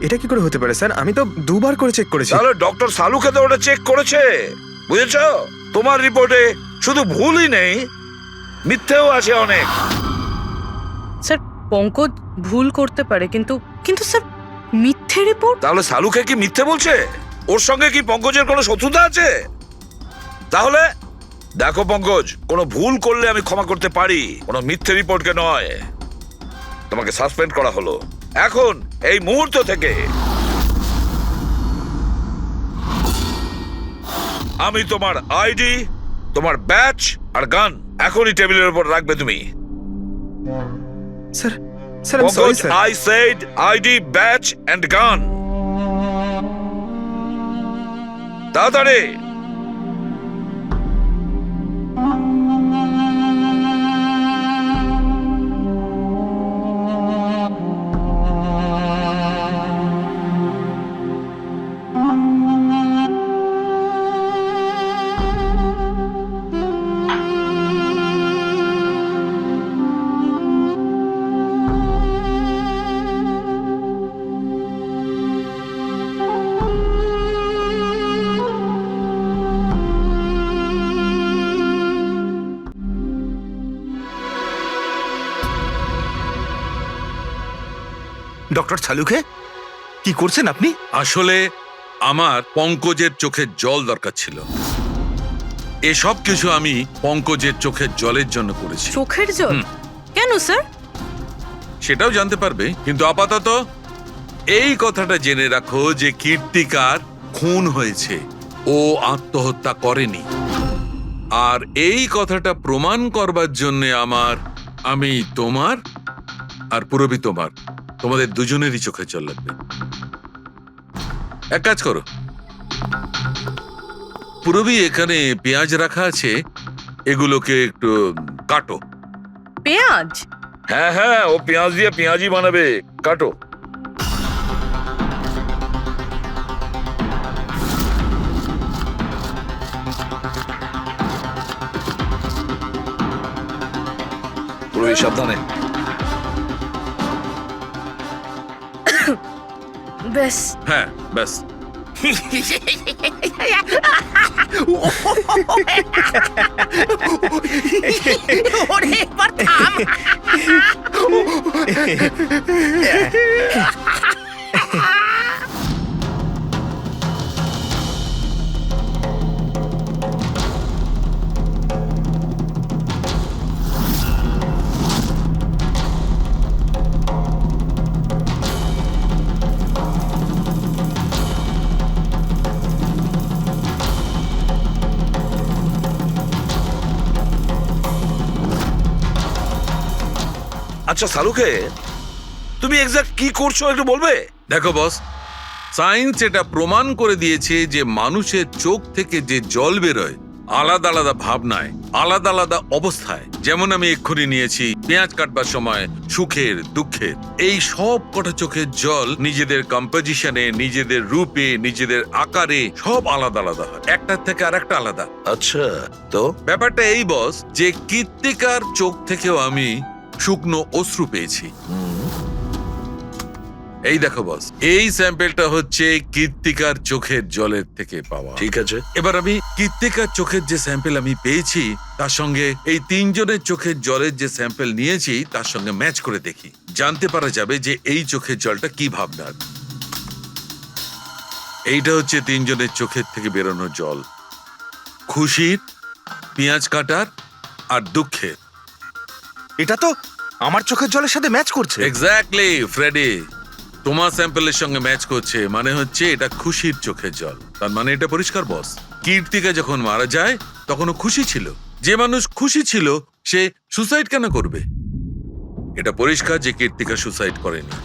এটা কি করে হতে পারে স্যার? আমি তো দুবার করে চেক করেছি। তাহলে ডক্টর সালুকে তো ওটা চেক করেছে, বুঝেছো? তোমার রিপোর্টে শুধু ভুলই নেই, মিথ্যেও আছে অনেক। স্যার, পঙ্কজ ভুল করতে পারে, কিন্তু কিন্তু স্যার মিথ্যে রিপোর্ট? তাহলে সালুকে কি মিথ্যে বলছে? ওর সঙ্গে কি পঙ্কজের কোনো শত্রুতা আছে? তাহলে দেখো পঙ্কজ, কোনো ভুল করলে আমি ক্ষমা করতে পারি, কোনো মিথ্যে রিপোর্টকে নয়। তোমাকে সাসপেন্ড করা হলো, এখন এই মুহূর্ত থেকে আমি তোমার আইডি, তোমার ব্যাচ আর গান এখনই টেবিলের উপর রাখবে তুমি। স্যার স্যার আমি sorry sir. I said ID, badge and gun. তাড়াতাড়ি। ডক্টর ছালুকে কি করছেন আপনি? আসলে আমার পঙ্কজের চোখের জল দরকার ছিল। এসব কিছু আমি পঙ্কজের চোখের জলের জন্য করেছি। চোখের জল? কেন স্যার? সেটাও জানতে পারবে, কিন্তু আপাতত এই কথাটা জেনে রাখো যে কীর্তিকার খুন হয়েছে, ও আত্মহত্যা করেনি। আর এই কথাটা প্রমাণ করবার জন্য আমি তোমার আর পুরবি তোমাদের দুজনেরই চোখে জল লাগবে। এক কাজ করো, পুরবি এখানে পেঁয়াজ রাখা আছে, এগুলোকে একটু কাটো। পেঁয়াজ? হ্যাঁ হ্যাঁ, ও পেঁয়াজ দিয়ে পেঁয়াজি বানাবে, কাটো। পুরো সাবধানে। ব্যাস। হ্যাঁ ব্যাস। আচ্ছা সালুকে, তুমি এক্সাক্ট কি করছো একটু বলবে? দেখো বস, সায়েন্স এটা প্রমাণ করে দিয়েছে যে মানুষের চোখ থেকে যে জল বেরোয় আলাদা আলাদা ভাবনায়, আলাদা আলাদা অবস্থায়। যেমন আমি এক্ষুনি নিয়েছি পেঁয়াজ কাটবার সময় সুখের, দুঃখের, এই সব কটা চোখের জল নিজেদের কম্পোজিশনে, নিজেদের রূপে, নিজেদের আকারে সব আলাদা আলাদা হয়, একটার থেকে আর একটা আলাদা। আচ্ছা, তো ব্যাপারটা এই বস যে কীর্তিকার চোখ থেকেও আমি শুকনো অশ্রু পেয়েছি। এই দেখো বস, এই স্যাম্পেলটা হচ্ছে কীর্তিকার চোখের জলের থেকে পাওয়া। ঠিক আছে, এবার আমি কীর্তিকার চোখের যে স্যাম্পেল আমি পেয়েছি তার সঙ্গে এই তিনজনের চোখের জলের যে স্যাম্পেল নিয়েছি তার সঙ্গে ম্যাচ করে দেখি, জানতে পারা যাবে যে এই চোখের জলটা কি ভাবনার। এইটা হচ্ছে তিনজনের চোখের থেকে বেরোনো জল, খুশির, পেঁয়াজ কাটার আর দুঃখের। এটা তো আমার চোখের জলের সাথে ম্যাচ করছে। এক্স্যাক্টলি ফ্রেডি, তোমার স্যাম্পেলের সঙ্গে ম্যাচ করছে, মানে হচ্ছে এটা খুশির চোখের জল। তার মানে এটা পরিষ্কার বস, কীর্তিকা যখন মারা যায় তখন ও খুশি ছিল। যে মানুষ খুশি ছিল সে সুসাইড কেন করবে? এটা পরিষ্কার যে কীর্তিকা সুসাইড করেনি।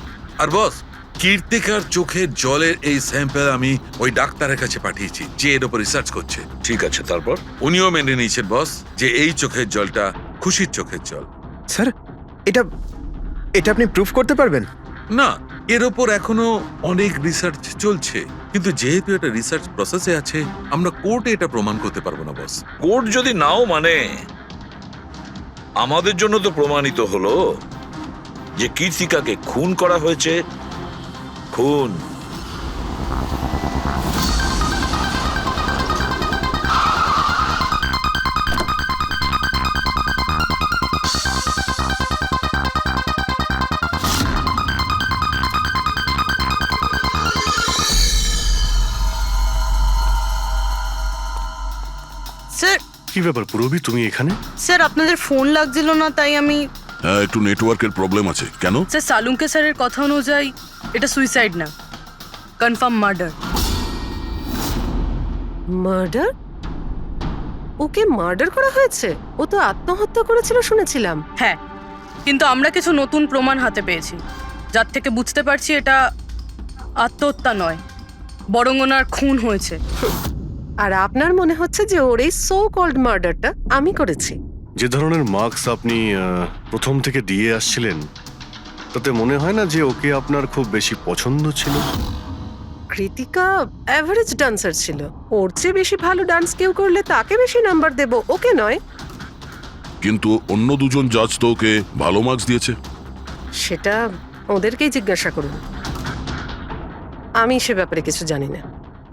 আর বস, কীর্তিকার চোখের জলের এই স্যাম্পেল আমি ওই ডাক্তারের কাছে পাঠিয়েছি যে এর উপর রিসার্চ করছে। ঠিক আছে, তারপর? উনিও মেনে নিয়েছেন বস যে এই চোখের জলটা খুশির চোখের জল। স্যার এটা এটা আপনি প্রুফ করতে পারবেন? না, এর ওপর এখনো অনেক রিসার্চ চলছে, কিন্তু যেহেতু এটা রিসার্চ প্রসেসে আছে আমরা কোর্টে এটা প্রমাণ করতে পারবো না বস। কোর্ট যদি নাও মানে, আমাদের জন্য তো প্রমাণিত হলো যে কীর্তিকাকে খুন করা হয়েছে। খুন। স্যার, কি ব্যাপার পুরবি, তুমি এখানে? স্যার আপনাদের ফোন লাগছিল না তাই আমি হ্যাঁ, একটু নেটওয়ার্কের প্রবলেম আছে। কেন? স্যার সালুঙ্কে স্যারের কথা অনুযায়ী এটা সুইসাইড না, কনফার্ম মার্ডার। মার্ডার? ওকে মার্ডার করা হয়েছে? ও তো আত্মহত্যা করেছিল শুনেছিলাম। হ্যাঁ, কিন্তু আমরা কিছু নতুন প্রমাণ হাতে পেয়েছি, যার থেকে বুঝতে পারছি এটা আত্মহত্যা নয়, বরং ওনার খুন হয়েছে। আর আপনার মনে হচ্ছে যে ওর এই সো কল্ড মার্ডারটা আমি করেছি? যে ধরনের মার্কস আপনি প্রথম থেকে দিয়ে আসছিলেন, তাতে মনে হয় না যে ওকে আপনার খুব বেশি পছন্দ ছিল? কৃতিকা অ্যাভারেজ ডান্সার ছিল, ওর চেয়ে বেশি ভালো ডান্স কেউ করলে তাকে বেশি নাম্বার দেব, ওকে নয়। কিন্তু অন্য দুজন জাজ তো ওকে ভালো মার্কস দিয়েছে। সেটা ওদেরকেই জিজ্ঞাসা করুন, আমি সে ব্যাপারে কিছু জানি না।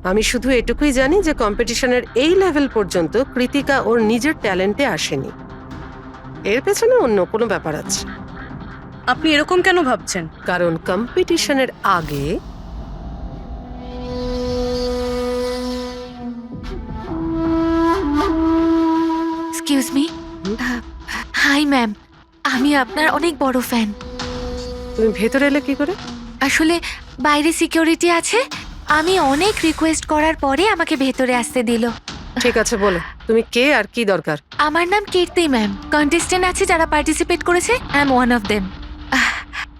আমি শুধু এটুকুই জানি যে কম্পিটিশনের এই লেভেল পর্যন্ত কৃতিকা ওর নিজের ট্যালেন্টে আসেনি, এর পেছনে অন্য কোনো ব্যাপার আছে। আপনি এরকম কেন ভাবছেন? কারণ কম্পিটিশনের আগে এক্সকিউজ মি। হাই ম্যাম, আমি আপনার অনেক বড় ফ্যান। তুমি ভেতরে এলে কি করে? আসলে বাইরে সিকিউরিটি আছে, আমি অনেক রিকোয়েস্ট করার পরে আমাকে ভেতরে আসতে দিল। ঠিক আছে, বলো তুমি কে আর কি দরকার? আমার নাম কীর্তি ম্যাম, কন্টেস্টেন্ট আছে যারা পার্টিসিপেট করেছে, I am one of them.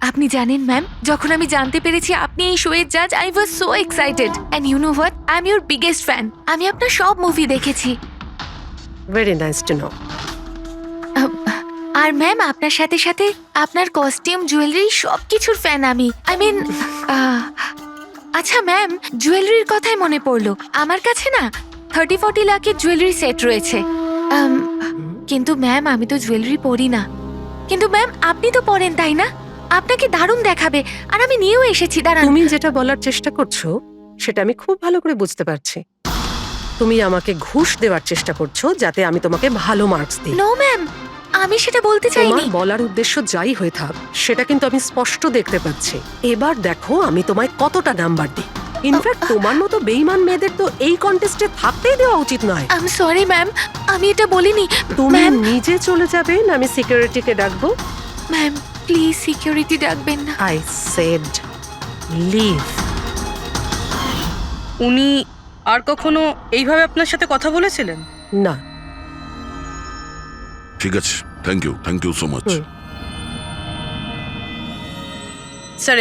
আপনি জানেন ম্যাম, যখন আমি জানতে পেরেছি আপনি এই শোয়ের জাজ, I was so excited, and you know what, I am your biggest fan. আমি আপনার সব মুভি দেখেছি। Very nice to know. আর ম্যাম, আপনার সাথে সাথে আপনার কস্টিউম, জুয়েলারি সব কিছুর ফ্যান আমি। আই মিন, আচ্ছা ম্যাম, জুয়েলারির কথাই মনে পড়লো, আমার কাছে না 30-40 লাখের জুয়েলারি সেট রয়েছে। কিন্তু ম্যাম, আমি তো জুয়েলারি পরি না। কিন্তু ম্যাম, আপনি তো পরেন, তাই না? আপনাকে দারুণ দেখাবে, আর আমি নিয়েও এসেছি। দাঁড়ান। তুমি যেটা বলার চেষ্টা করছো সেটা আমি খুব ভালো করে বুঝতে পারছি। তুমি আমাকে ঘুষ দেওয়ার চেষ্টা করছো যাতে আমি তোমাকে ভালো মার্কস দিই। নো ম্যাম, আমি সেটা বলতে চাইনি। তোমার বলার উদ্দেশ্য যাই হয়ে থাক, সেটা কিন্তু আমি স্পষ্ট দেখতে পাচ্ছি। এবার দেখো আমি তোমায় কতটা নাম্বার দিই। ইনফ্যাক্ট তোমার মতো বেঈমান মেয়েদের তো এই কন্টেস্টে থাকতেই দেওয়া উচিত নয়। আই এম সরি ম্যাম, আমি এটা বলিনি। তুমি ম্যাম, নিজে চলে যাবে না আমি সিকিউরিটিকে ডাকবো? ম্যাম প্লিজ সিকিউরিটি ডাকবেন না। I said leave. উনি আর কখনো এইভাবে আপনার সাথে কথা বলেছিলেন? না। ঠিক আছে, thank you so much. Sir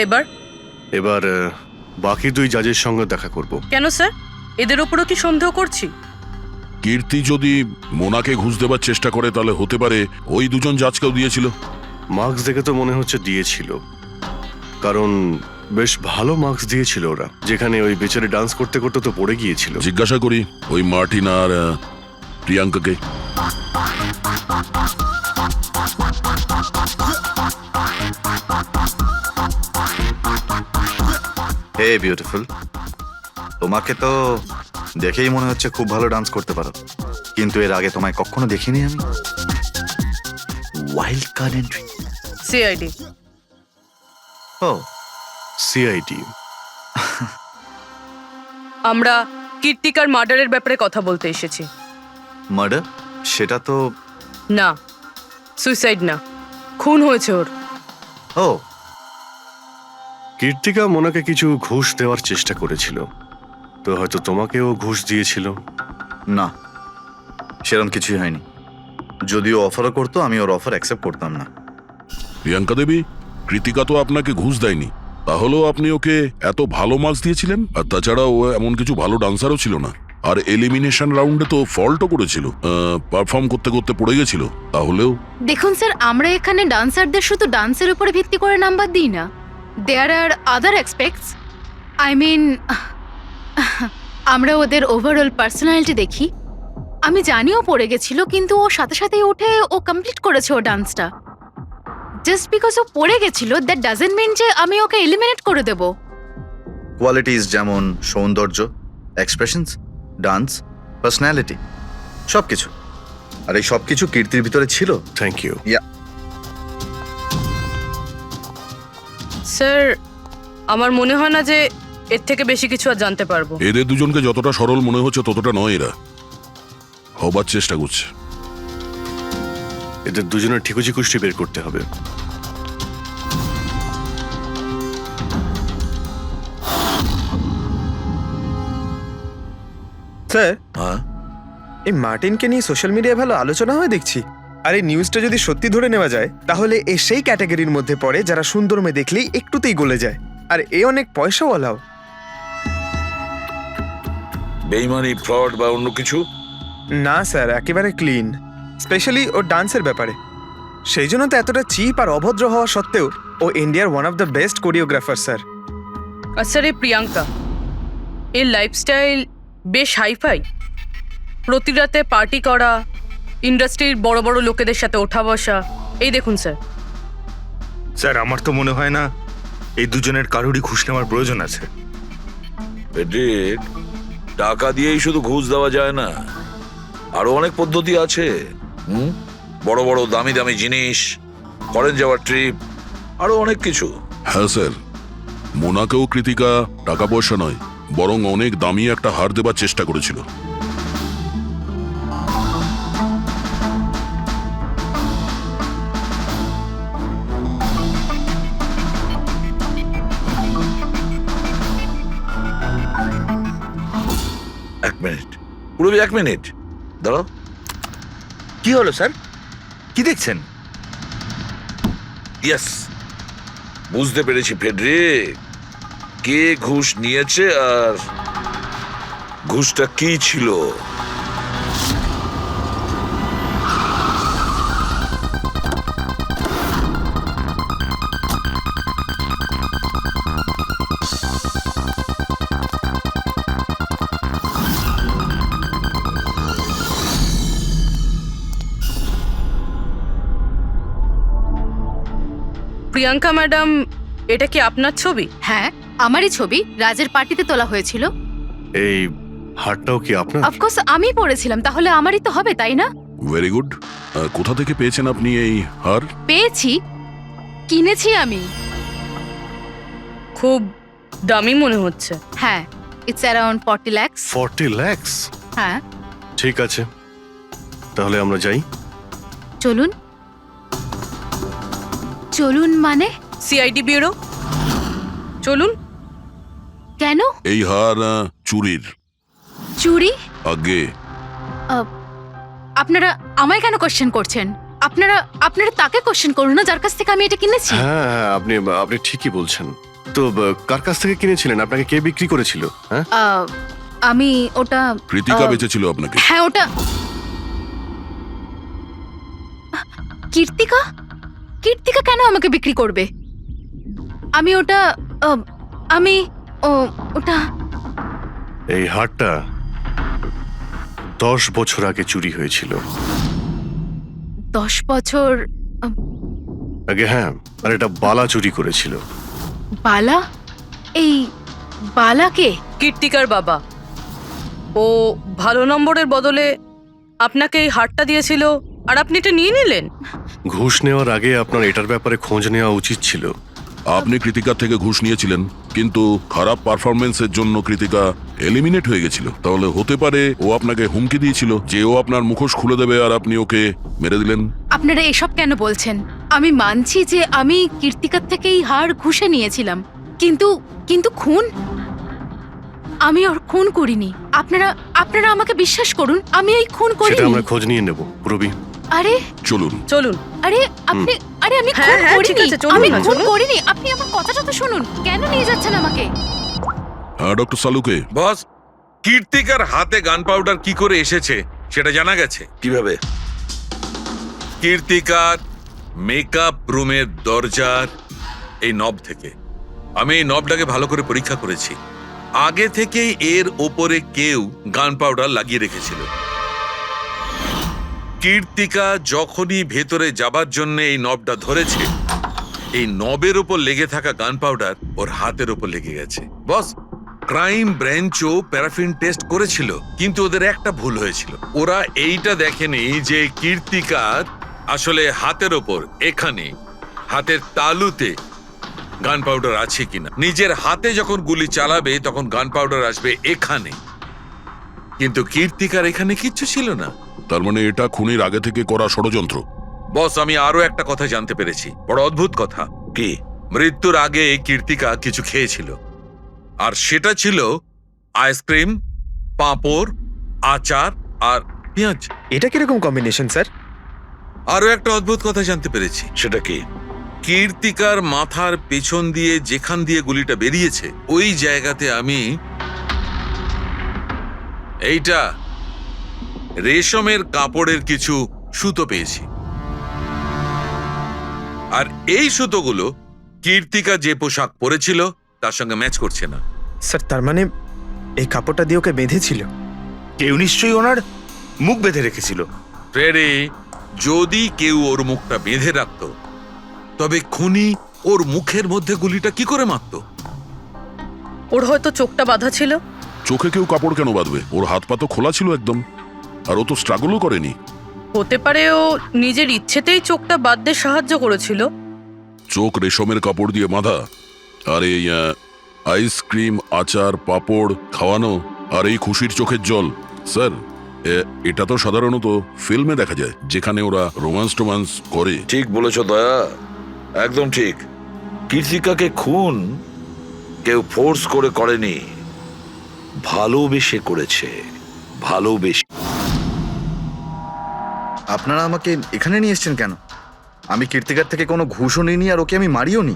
এবার বাকি দুই জাজের সঙ্গে দেখা করব। কেন স্যার, এদের ওপরও কি সন্দেহ করছি? কীর্তি যদি মোনাকে ঘুষ দেবার চেষ্টা করে তাহলে হতে পারে ওই দুজন জাজকেও দিয়েছিল। মার্কস দেখে তো মনে হচ্ছে দিয়েছিল, কারণ বেশ ভালো মার্কস দিয়েছিল ওরা, যেখানে ওই বেচারে ডান্স করতে করতে তো পড়ে গিয়েছিল। জিজ্ঞাসা করি ওই মার্টিন আর প্রিয়াঙ্কাকে। হে বিউটিফুল, তোমাকে তো দেখেই মনে হচ্ছে খুব ভালো ডান্স করতে পারো, কিন্তু এর আগে তোমায় কখনো দেখিনি আমি। Wild card entry. সিআইডি। ও, সিআইডি। আমরা কীর্তিকার মার্ডারের ব্যাপারে কথা বলতে এসেছি। মার্ডার? সেটা তো না, সুইসাইড না, খুন হয়েছে ওর। ও, কীর্তিকা মোনাকে কিছু ঘুষ দেওয়ার চেষ্টা করেছিল, তো হয়তো তোমাকেও ঘুষ দিয়েছিল। না, সেরকম কিছুই হয়নি। যদিও অফারও করতো, আমি ওর অফার অ্যাকসেপ্ট করতাম না। প্রিয়াঙ্কা দেবী, কৃতিকা তো আপনাকে ঘুষ দেয়নি, তাহলেও আপনি ওকে এত ভালো মার্কস দিয়েছিলেন। আর তাছাড়া ও এমন কিছু ভালো ডান্সারও ছিল না, আর এলিমিনেশন রাউন্ডে তো ফল্টও করেছিল, পারফর্ম করতে করতে পড়ে গেছিল। তাহলেও দেখুন স্যার, আমরা এখানে ডান্সারদের শুধু ডান্সের উপরে ভিত্তি করে নাম্বার দিই না। দেয়ার আর আদার এক্সপেক্টস, আই মিন আমরা ওদের ওভারঅল পার্সোনালিটি দেখি। আমি জানিও পড়ে গেছিল, কিন্তু ও সাথে সাথেই উঠে ও কমপ্লিট করেছে ও ডান্সটা। জাস্ট বিকজ ও পড়ে গেছিল, দ্যাট ডাজন্ট মিন যে আমি ওকে এলিমিনেট করে দেব। কোয়ালিটিস যেমন সৌন্দর্য, এক্সপ্রেশনস, ডান্স, পার্সোনালিটি, সবকিছু। আর এই সবকিছু কীর্তির ভিতরে ছিল। Thank you. স্যার, আমার মনে হয় না যে এর থেকে বেশি কিছু আর জানতে পারবো। এদের দুজনকে যতটা সরল মনে হচ্ছে ততটা নয়, এরা হবার চেষ্টা করছে। এদের দুজনের ঠিকুজি কুষ্টি বের করতে হবে। স্যার, হ্যাঁ এই মার্টিনকে নিয়ে সোশ্যাল মিডিয়ায় ভালো আলোচনা হয় দেখছি। আর এই নিউজটা যদি সত্যি ধরে নেওয়া যায় তাহলে এ সেই ক্যাটাগরির মধ্যে পড়ে যারা সুন্দর মেয়ে দেখলেই একটুতেই গলে যায়। আর এ অনেক পয়সাওয়ালাও। বেইমানি, ফ্রড বা অন্য কিছু? না স্যার, একেবারে ক্লিন, স্পেশালি ওর ডান্সের ব্যাপারে। সেই জন্য তো এতটা চিপ আর অভদ্র হওয়া সত্ত্বেও ও ইন্ডিয়ার one of the best choreographer sir. আর স্যার এই প্রিয়াঙ্কা, এর লাইফস্টাইল বেশ হাইফাই। প্রতি রাতে পার্টি করা, ইন্ডাস্ট্রির বড় বড় লোকেদের সাথে ওঠা বসা। এই দেখুন স্যার। স্যার, আমার তো মনে হয় না এই দুজনের কারোরই ঘুষ নেওয়ার প্রয়োজন আছে। পেডিক, টাকা দিয়েই শুধু ঘুষ দেওয়া যায় না, আরো অনেক পদ্ধতি আছে। বড় বড় দামি দামি জিনিস, ফরেন যাওয়ার ট্রিপ, আরো অনেক কিছু। হ্যাঁ স্যার, মোনাকেও কৃতিকা টাকা পয়সা নয় বরং অনেক দামি একটা হার দেবার চেষ্টা করেছিল। এক মিনিট, পুরবি, এক মিনিট দাঁড়াও। কি হলো স্যার? কি দেখছেন? ইয়েস, বুঝতে পেরেছি ফেডরিক, কে ঘুষ নিয়েছে আর ঘুষটা কি ছিল। প্রিয়াঙ্কা ম্যাডাম, এটা কি আপনার ছবি? হ্যাঁ, আমারই ছবি, রাজের পার্টিতে তোলা হয়েছিল। এই হারটাও কি আপনার? অফকোর্স আমি পড়েছিলাম, তাহলে আমারই তো হবে, তাই না? Very good. কোথা থেকে পেয়েছেন আপনি এই হার? পেয়েছি, কিনেছি আমি। খুব দামি মনে হচ্ছে। হ্যাঁ, ইটস অ্যারাউন্ড 40 lakhs। 40 লাখ? হ্যাঁ। ঠিক আছে, তাহলে আমরা যাই। চলুন। চলুন মানে? সিআইডি ব্যুরো চলুন। কেন? এই হার চুরির। চুরি? আগে আপনারা আমায় কেন কোশ্চেন করছেন? আপনারা আপনারা তাকে কোশ্চেন করুন না যার কাছ থেকে আমি এটা কিনেছি। হ্যাঁ হ্যাঁ, আপনি আপনি ঠিকই বলছেন। তো কার কাছ থেকে কিনেছিলেন? আপনাকে কে বিক্রি করেছিল? হ্যাঁ, আমি ওটা কৃতিকা বেচেছিল আপনাকে। হ্যাঁ, ওটা কীর্তিকা। কীর্তিকা কেন আমাকে বিক্রি করবে? আমি ওটা আমি ওটা এই হারটা 10 বছর আগে চুরি হয়েছিল। 10 বছর আগে? হ্যাঁ, আর এটা বালা চুরি করেছিল। বালা? এই বালাকে? কীর্তিকার বাবা। ও ভালো নম্বরের বদলে আপনাকে এই হারটা দিয়েছিল আর আপনি এটা নিয়ে নিলেন। ঘুষ নেওয়ার আগে আপনার এটার ব্যাপারে খোঁজ নেওয়া উচিত ছিল। আপনি কৃতিকার থেকে ঘুষ নিয়েছিলেন, কিন্তু খারাপ পারফরমেন্সের জন্য কৃতিকা এলিমিনেট হয়ে গেছিল। তাহলে হতে পারে ও আপনাকে হুমকি দিয়েছিল যে ও আপনার মুখোশ খুলে দেবে আর আপনি ওকে মেরে দিলেন। আপনারা এসব কেন বলছেন? আমি মানছি যে আমি কীর্তিকার থেকে এই হার ঘুষে নিয়েছিলাম, কিন্তু কিন্তু খুন? আমি ওর খুন করিনি। আপনারা আপনারা আমাকে বিশ্বাস করুন, আমি এই খুন সেটা করিনি। আমরা খোঁজ নিয়ে নেব পুরবি। আরে চলুন চলুন। আরে আপনি আরে আমি হ্যাঁ, খুন হ্যাঁ, ঠিক করিনি। আছে, চলুন আমি না, খুন চলুন। করিনি। আপনি আমার কথাটা তো শুনুন। কেন নিয়ে যাচ্ছেন আমাকে? হ্যাঁ ডক্টর সালুকে। বস, কীর্তিকার হাতে গান পাউডার কি করে এসেছে সেটা জানা গেছে। কিভাবে? কীর্তিকার মেকআপ রুমের দরজার এই নব থেকে। আমি এই নবটাকে ভালো করে পরীক্ষা করেছি। আগে থেকেই এর ওপরে কেউ গান পাউডার লাগিয়ে রেখেছিল। কীর্তিকা যখনই ভেতরে যাবার জন্য এই নবটা ধরেছে, এই নবের ওপর লেগে থাকা গান পাউডার ওর হাতের ওপর লেগে গেছে। বস, ক্রাইম ব্রাঞ্চও প্যারাফিন টেস্ট করেছিল, কিন্তু ওদের একটা ভুল হয়েছিল। ওরা এইটা দেখেনি যে কীর্তিকার আসলে হাতের ওপর, এখানে হাতের তালুতে গান পাউডার আছে কিনা। নিজের হাতে যখন গুলি চালাবে তখন গান পাউডার আসবে এখানে, কিন্তু কীর্তিকার এখানে কিচ্ছু ছিল না। তার মানে এটা খুনের আগে থেকে করা ষড়যন্ত্র। বস, আমি আরো একটা কথা জানতে পেরেছি, বড় অদ্ভুত কথা। কি? মৃত্যুর আগে কীর্তিকা কিছু খেয়েছিল, আর সেটা ছিল আইসক্রিম, পাঁপড়, আচার আর পেঁয়াজ। এটা কিরকম কম্বিনেশন স্যার? আরো একটা অদ্ভুত কথা জানতে পেরেছি। সেটা কি? কীর্তিকার মাথার পেছন দিয়ে যেখান দিয়ে গুলিটা বেরিয়েছে, ওই জায়গাতে আমি এইটা রেশমের কাপড়ের কিছু সুতো পেয়েছি। আর এই সুতোগুলো কীর্তিকা যে পোশাক পরেছিল তার সঙ্গে ম্যাচ করছে না। স্যার তার মানে এই কাপড়টা দিয়ে ওকে বেঁধেছিল? কেউ নিশ্চয়ই ওনার মুখ বেঁধে রেখেছিল। ফ্রেডি, যদি কেউ ওর মুখটা বেঁধে রাখতো, তবে খুনি ওর মুখের মধ্যে গুলিটা কি করে মারতো? ওর হয়তো চোখটা বাঁধা ছিল। চোখে কেউ কাপড় কেন বাঁধবে? ওর হাত পা তো খোলা ছিল একদম, আর ও তো স্ট্রাগলও করেনি। হতে পারে ও নিজের ইচ্ছেতেই চোখটা বাঁধতে সাহায্য করেছিল। চোখ রেশমের কাপড় দিয়ে বাঁধা, আর এই আইসক্রিম, আচার, পাঁপড় খাওয়ানো, আর এই খুশির চোখের জল। স্যার, এটা তো সাধারণত ফিল্মে দেখা যায়, যেখানে ওরা রোমান্স করে। ঠিক বলেছ দয়া, একদম ঠিক। কীর্তিকাকে খুন কেউ ফোর্স করে করেনি, ভালোবেসে করেছে। ভালোবেসে। আপনারা আমাকে এখানে নিয়ে এসেছেন কেন? আমি কীর্তিকার থেকে কোনো ঘুষও নিইনি, আর ওকে আমি মারিও নি।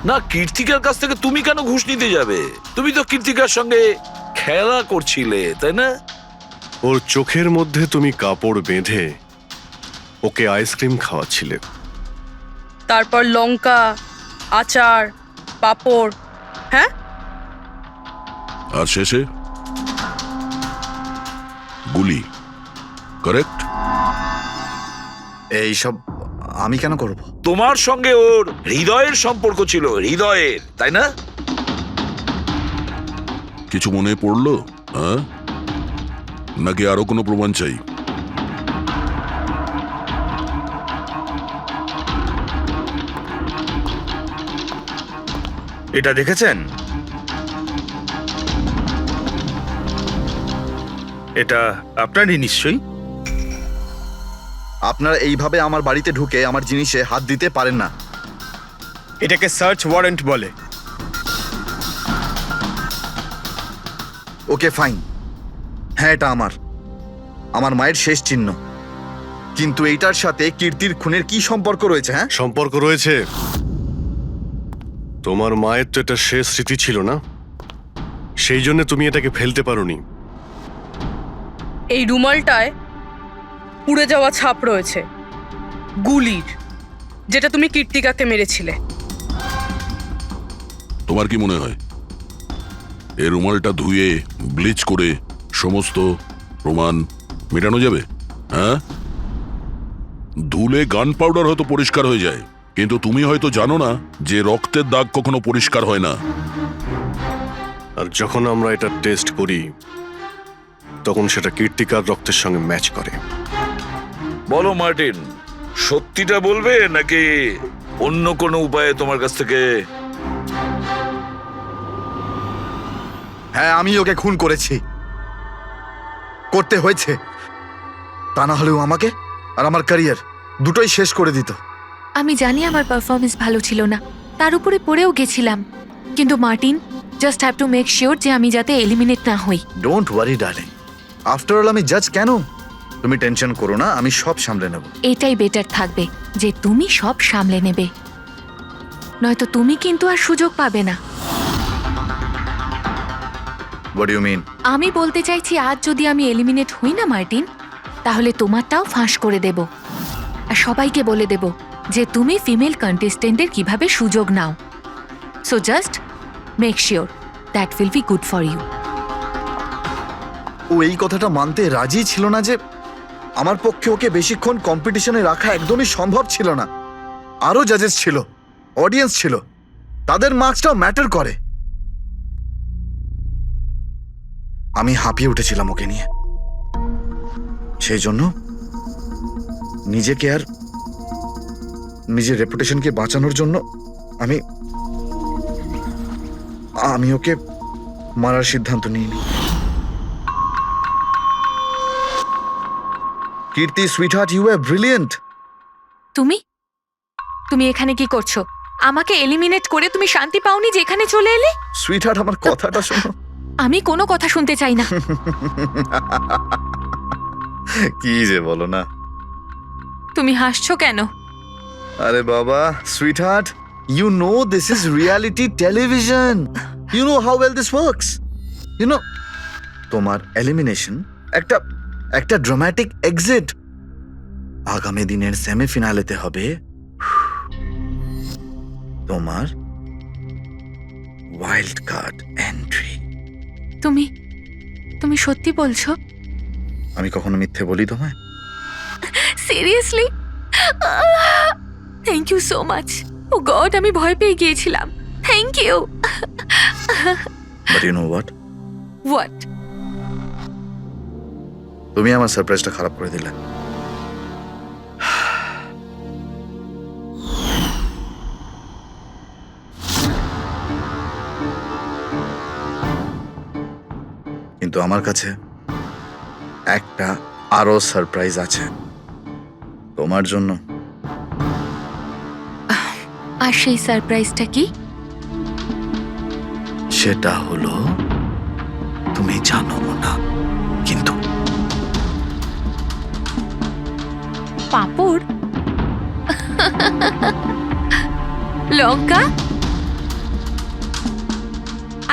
না, কীর্তিকার কাছ থেকে তুমি কেন ঘুষ নিতে যাবে? তুমি তো কীর্তিকার সঙ্গে খেলা করছিলে, তাই না? ওর চোখের মধ্যে তুমি কাপড় বেঁধে ওকে আইসক্রিম খাওয়াচ্ছিলে। তারপর লঙ্কা, আচার, পাঁপড়। হ্যাঁ, আর শেষে গুলি। কারেক্ট? এইসব আমি কেন করব? তোমার সঙ্গে ওর হৃদয়ের সম্পর্ক ছিল, হৃদয়ের, তাই না? কিছু মনে পড়লো? হ্যাঁ, নাকি আরো কোনো প্রমাণ চাই? এটা দেখেছেন? এটা আপনারই নিশ্চয়ই। আপনারা এইভাবে আমার বাড়িতে ঢুকে আমার জিনিসে হাত দিতে পারেন না। এটাকে সার্চ ওয়ারেন্ট বলে। ওকে ফাইন, হ্যাঁ এটা আমার মায়ের শেষ চিহ্ন। কিন্তু এইটার সাথে কীর্তির খুনের কি সম্পর্ক রয়েছে? হ্যাঁ, সম্পর্ক রয়েছে। তোমার মায়ের তো এটা শেষ স্মৃতি ছিল না, সেই জন্য তুমি এটাকে ফেলতে পারোনি। এই রুমালটায় পুড়ে যাওয়া ছাপ রয়েছে গুলির, যেটা তুমি কীর্তিকাকে মেরেছিলে। তোমার কি মনে হয় এই রুমালটা ধুয়ে ব্লিচ করে সমস্ত প্রমাণ মেটানো যাবে? হ্যাঁ, ধুলে গান পাউডার হয়তো পরিষ্কার হয়ে যায়, কিন্তু তুমি হয়তো জানো না যে রক্তের দাগ কখনো পরিষ্কার হয় না। আর যখন আমরা এটা টেস্ট করি, তখন সেটা কীর্তিকার রক্তের সঙ্গে ম্যাচ করে। বলো মার্টিন, সত্যিটা বলবে নাকি অন্য কোনো উপায়ে তোমার কাছ থেকে? হ্যাঁ, আমি ওকে খুন করেছি, করতে হয়েছে। তা না হলেও আমাকে আর আমার ক্যারিয়ার দুটোই শেষ করে দিত। আমি জানি আমার পারফরমেন্স ভালো ছিল না, তার উপরে পড়েও গেছিলাম, কিন্তু Martin, just have to make sure যে আমি যাতে এলিমিনেট না হই। Don't worry darling, after all আমি জাজ কেন? তুমি টেনশন করো না, আমি সব সামলে নেব। এটাই বেটার থাকবে যে তুমি সব সামলে নেবে, নয়তো তুমি কিন্তু আর সুযোগ পাবে না। What you mean? আমি বলতে চাইছি, আজ যদি আমি এলিমিনেট হই না মার্টিন, তাহলে তোমারটাও ফাঁস করে দেব, আর সবাইকে বলে দেব যে তুমি ফিমেল কন্টেস্টেন্টের কিভাবে সুযোগ নাও। So just make sure that will be good for you. ও এই কথাটা মানতে রাজি ছিল না যে আমার পক্ষে ওকে বেশিক্ষণ কম্পিটিশনে রাখা একদমই সম্ভব ছিল না। আরো জাজেস ছিল, অডিয়েন্স ছিল, তাদের মার্কসটাও ম্যাটার করে। আমি হাঁপিয়ে উঠেছিলাম ওকে নিয়ে, সেই জন্য নিজেকে আর নিজের রেপুটেশনকে বাঁচানোর জন্য আমি ওকে মারার সিদ্ধান্ত নিইনি। কীর্তি, সুইটহার্ট, ইউ আর ব্রিলিয়েন্ট। তুমি তুমি এখানে কি করছো? আমাকে এলিমিনেট করে তুমি শান্তি পাওনি যে এখানে চলে এলে? সুইটহার্ট, আমার কথাটা শোনো। আমি কোনো কথা শুনতে চাই না। কি যে বলো না। তুমি হাসছো কেন? আরে বাবা, sweetheart, you know this is reality television. You know how well this works. You know, তোমার এলিমিনেশন একটা ড্রামাটিক এক্সিট আগামী দিনের সেমিফিনালেতে হবে তোমার ওয়াইল্ড কার্ড এন্ট্রি। তুমি সত্যি বলছো? আমি কখনো মিথ্যে বলি তোমায়? Seriously? Thank you so much. Oh God, আমি ভয় পেয়ে গিয়েছিলাম। Thank you. But you know what? What? তুমি আমার সারপ্রাইজটা খারাপ করে দিলে। কিন্তু আমার কাছে একটা আরো সারপ্রাইজ আছে তোমার জন্য। আর সেই সারপ্রাইজটা কি? সেটা হলো তুমি জানো না, কিন্তু পাঁপড়, লঙ্কা,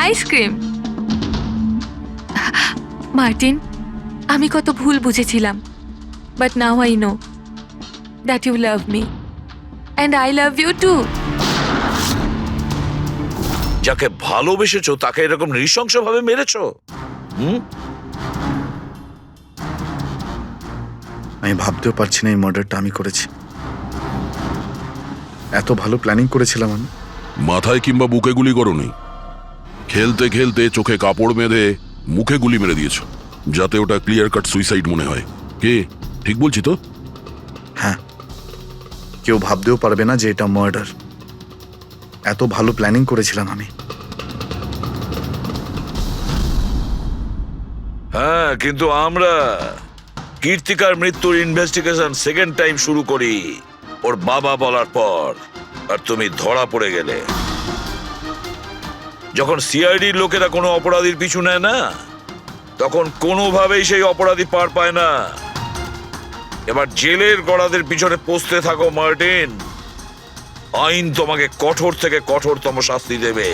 আইসক্রিম। মার্টিন, আমি কত ভুল বুঝেছিলাম, but now I know that you love me and I love you too. যাকে ভালোবেসেছো তাকে এরকম নৃশংসভাবে মেরেছো? আমি ভাবতেও পারছি না এই মার্ডারটা আমি করেছি। এত ভালো প্ল্যানিং করেছিলাম আমি। মাথায় কিংবা বুকে গুলি করোনি, খেলতে খেলতে চোখে কাপড় বেঁধে মুখে গুলি মেরে দিয়েছো, যাতে ওটা ক্লিয়ার কাট সুইসাইড মনে হয়। কে ঠিক বলছি তো? হ্যাঁ, কেউ ভাবতেও পারবে না যে এটা মার্ডার। এত ভালো প্ল্যানিং করেছিলাম আমি। হ্যাঁ, কিন্তু আমরা কীর্তিকার মৃত্যুর ইনভেস্টিগেশন সেকেন্ড টাইম শুরু করি ওর বাবা বলার পর, আর তুমি ধরা পড়ে গেলে। যখন সিআইডির লোকেরা কোনো অপরাধীর পিছু নেয় না, তখন কোনোভাবেই সেই অপরাধী পার পায় না। এবার জেলের গড়াদের পিছনে পৌঁছতে থাকো মার্টিন। আইন তোমাকে কঠোর থেকে কঠোরতম শাস্তি দেবে।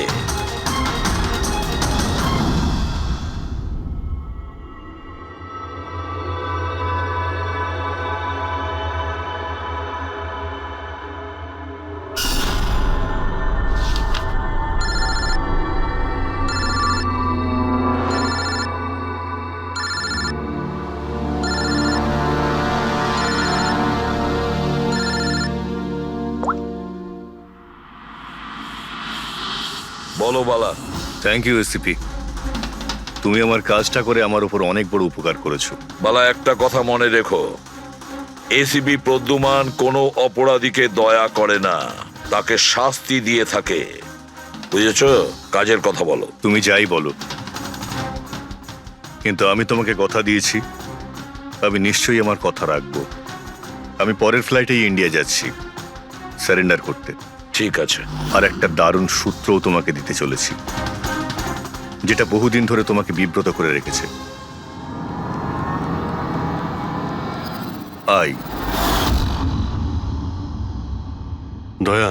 বলো বালা। থ্যাংক ইউ এসিপি, তুমি আমার কাজটা করে আমার উপর অনেক বড় উপকার করেছো। বালা, একটা কথা মনে রেখো, এসিপি প্রদ্যুমান কোনো অপরাধীকে দয়া করে না, তাকে শাস্তি দিয়ে থাকে। বুঝেছ? কাজের কথা বলো। তুমি যাই বলো, কিন্তু আমি তোমাকে কথা দিয়েছি, আমি নিশ্চয়ই আমার কথা রাখবো। আমি পরের ফ্লাইটেই ইন্ডিয়া যাচ্ছি সারেন্ডার করতে। ঠিক আছে। আর একটা দারুণ সূত্রও তোমাকে দিতে চলেছি, যেটা বহুদিন ধরে তোমাকে বিব্রত করে রেখেছে। আই দয়া,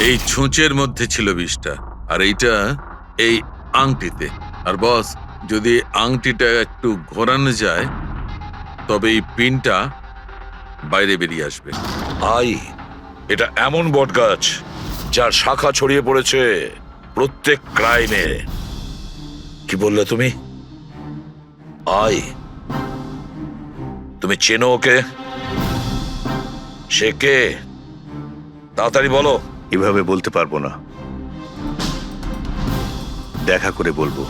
এই ছুঁচের মধ্যে ছিল বিষটা, আর এইটা এই আংটিতে। আর বস, যদি আংটিটা একটু ঘোরানো যায় তবে এই পিনটা বাইরে বেরিয়ে আসবে। আই, এটা এমন বটগাছ যার শাখা ছড়িয়ে পড়েছে প্রত্যেক ক্রাইমে। কি বললে তুমি? আই, তুমি চেনো ওকে? সে কে? তাড়াতাড়ি বলো। এভাবে বলতে পারবো না, দেখা করে বলবো।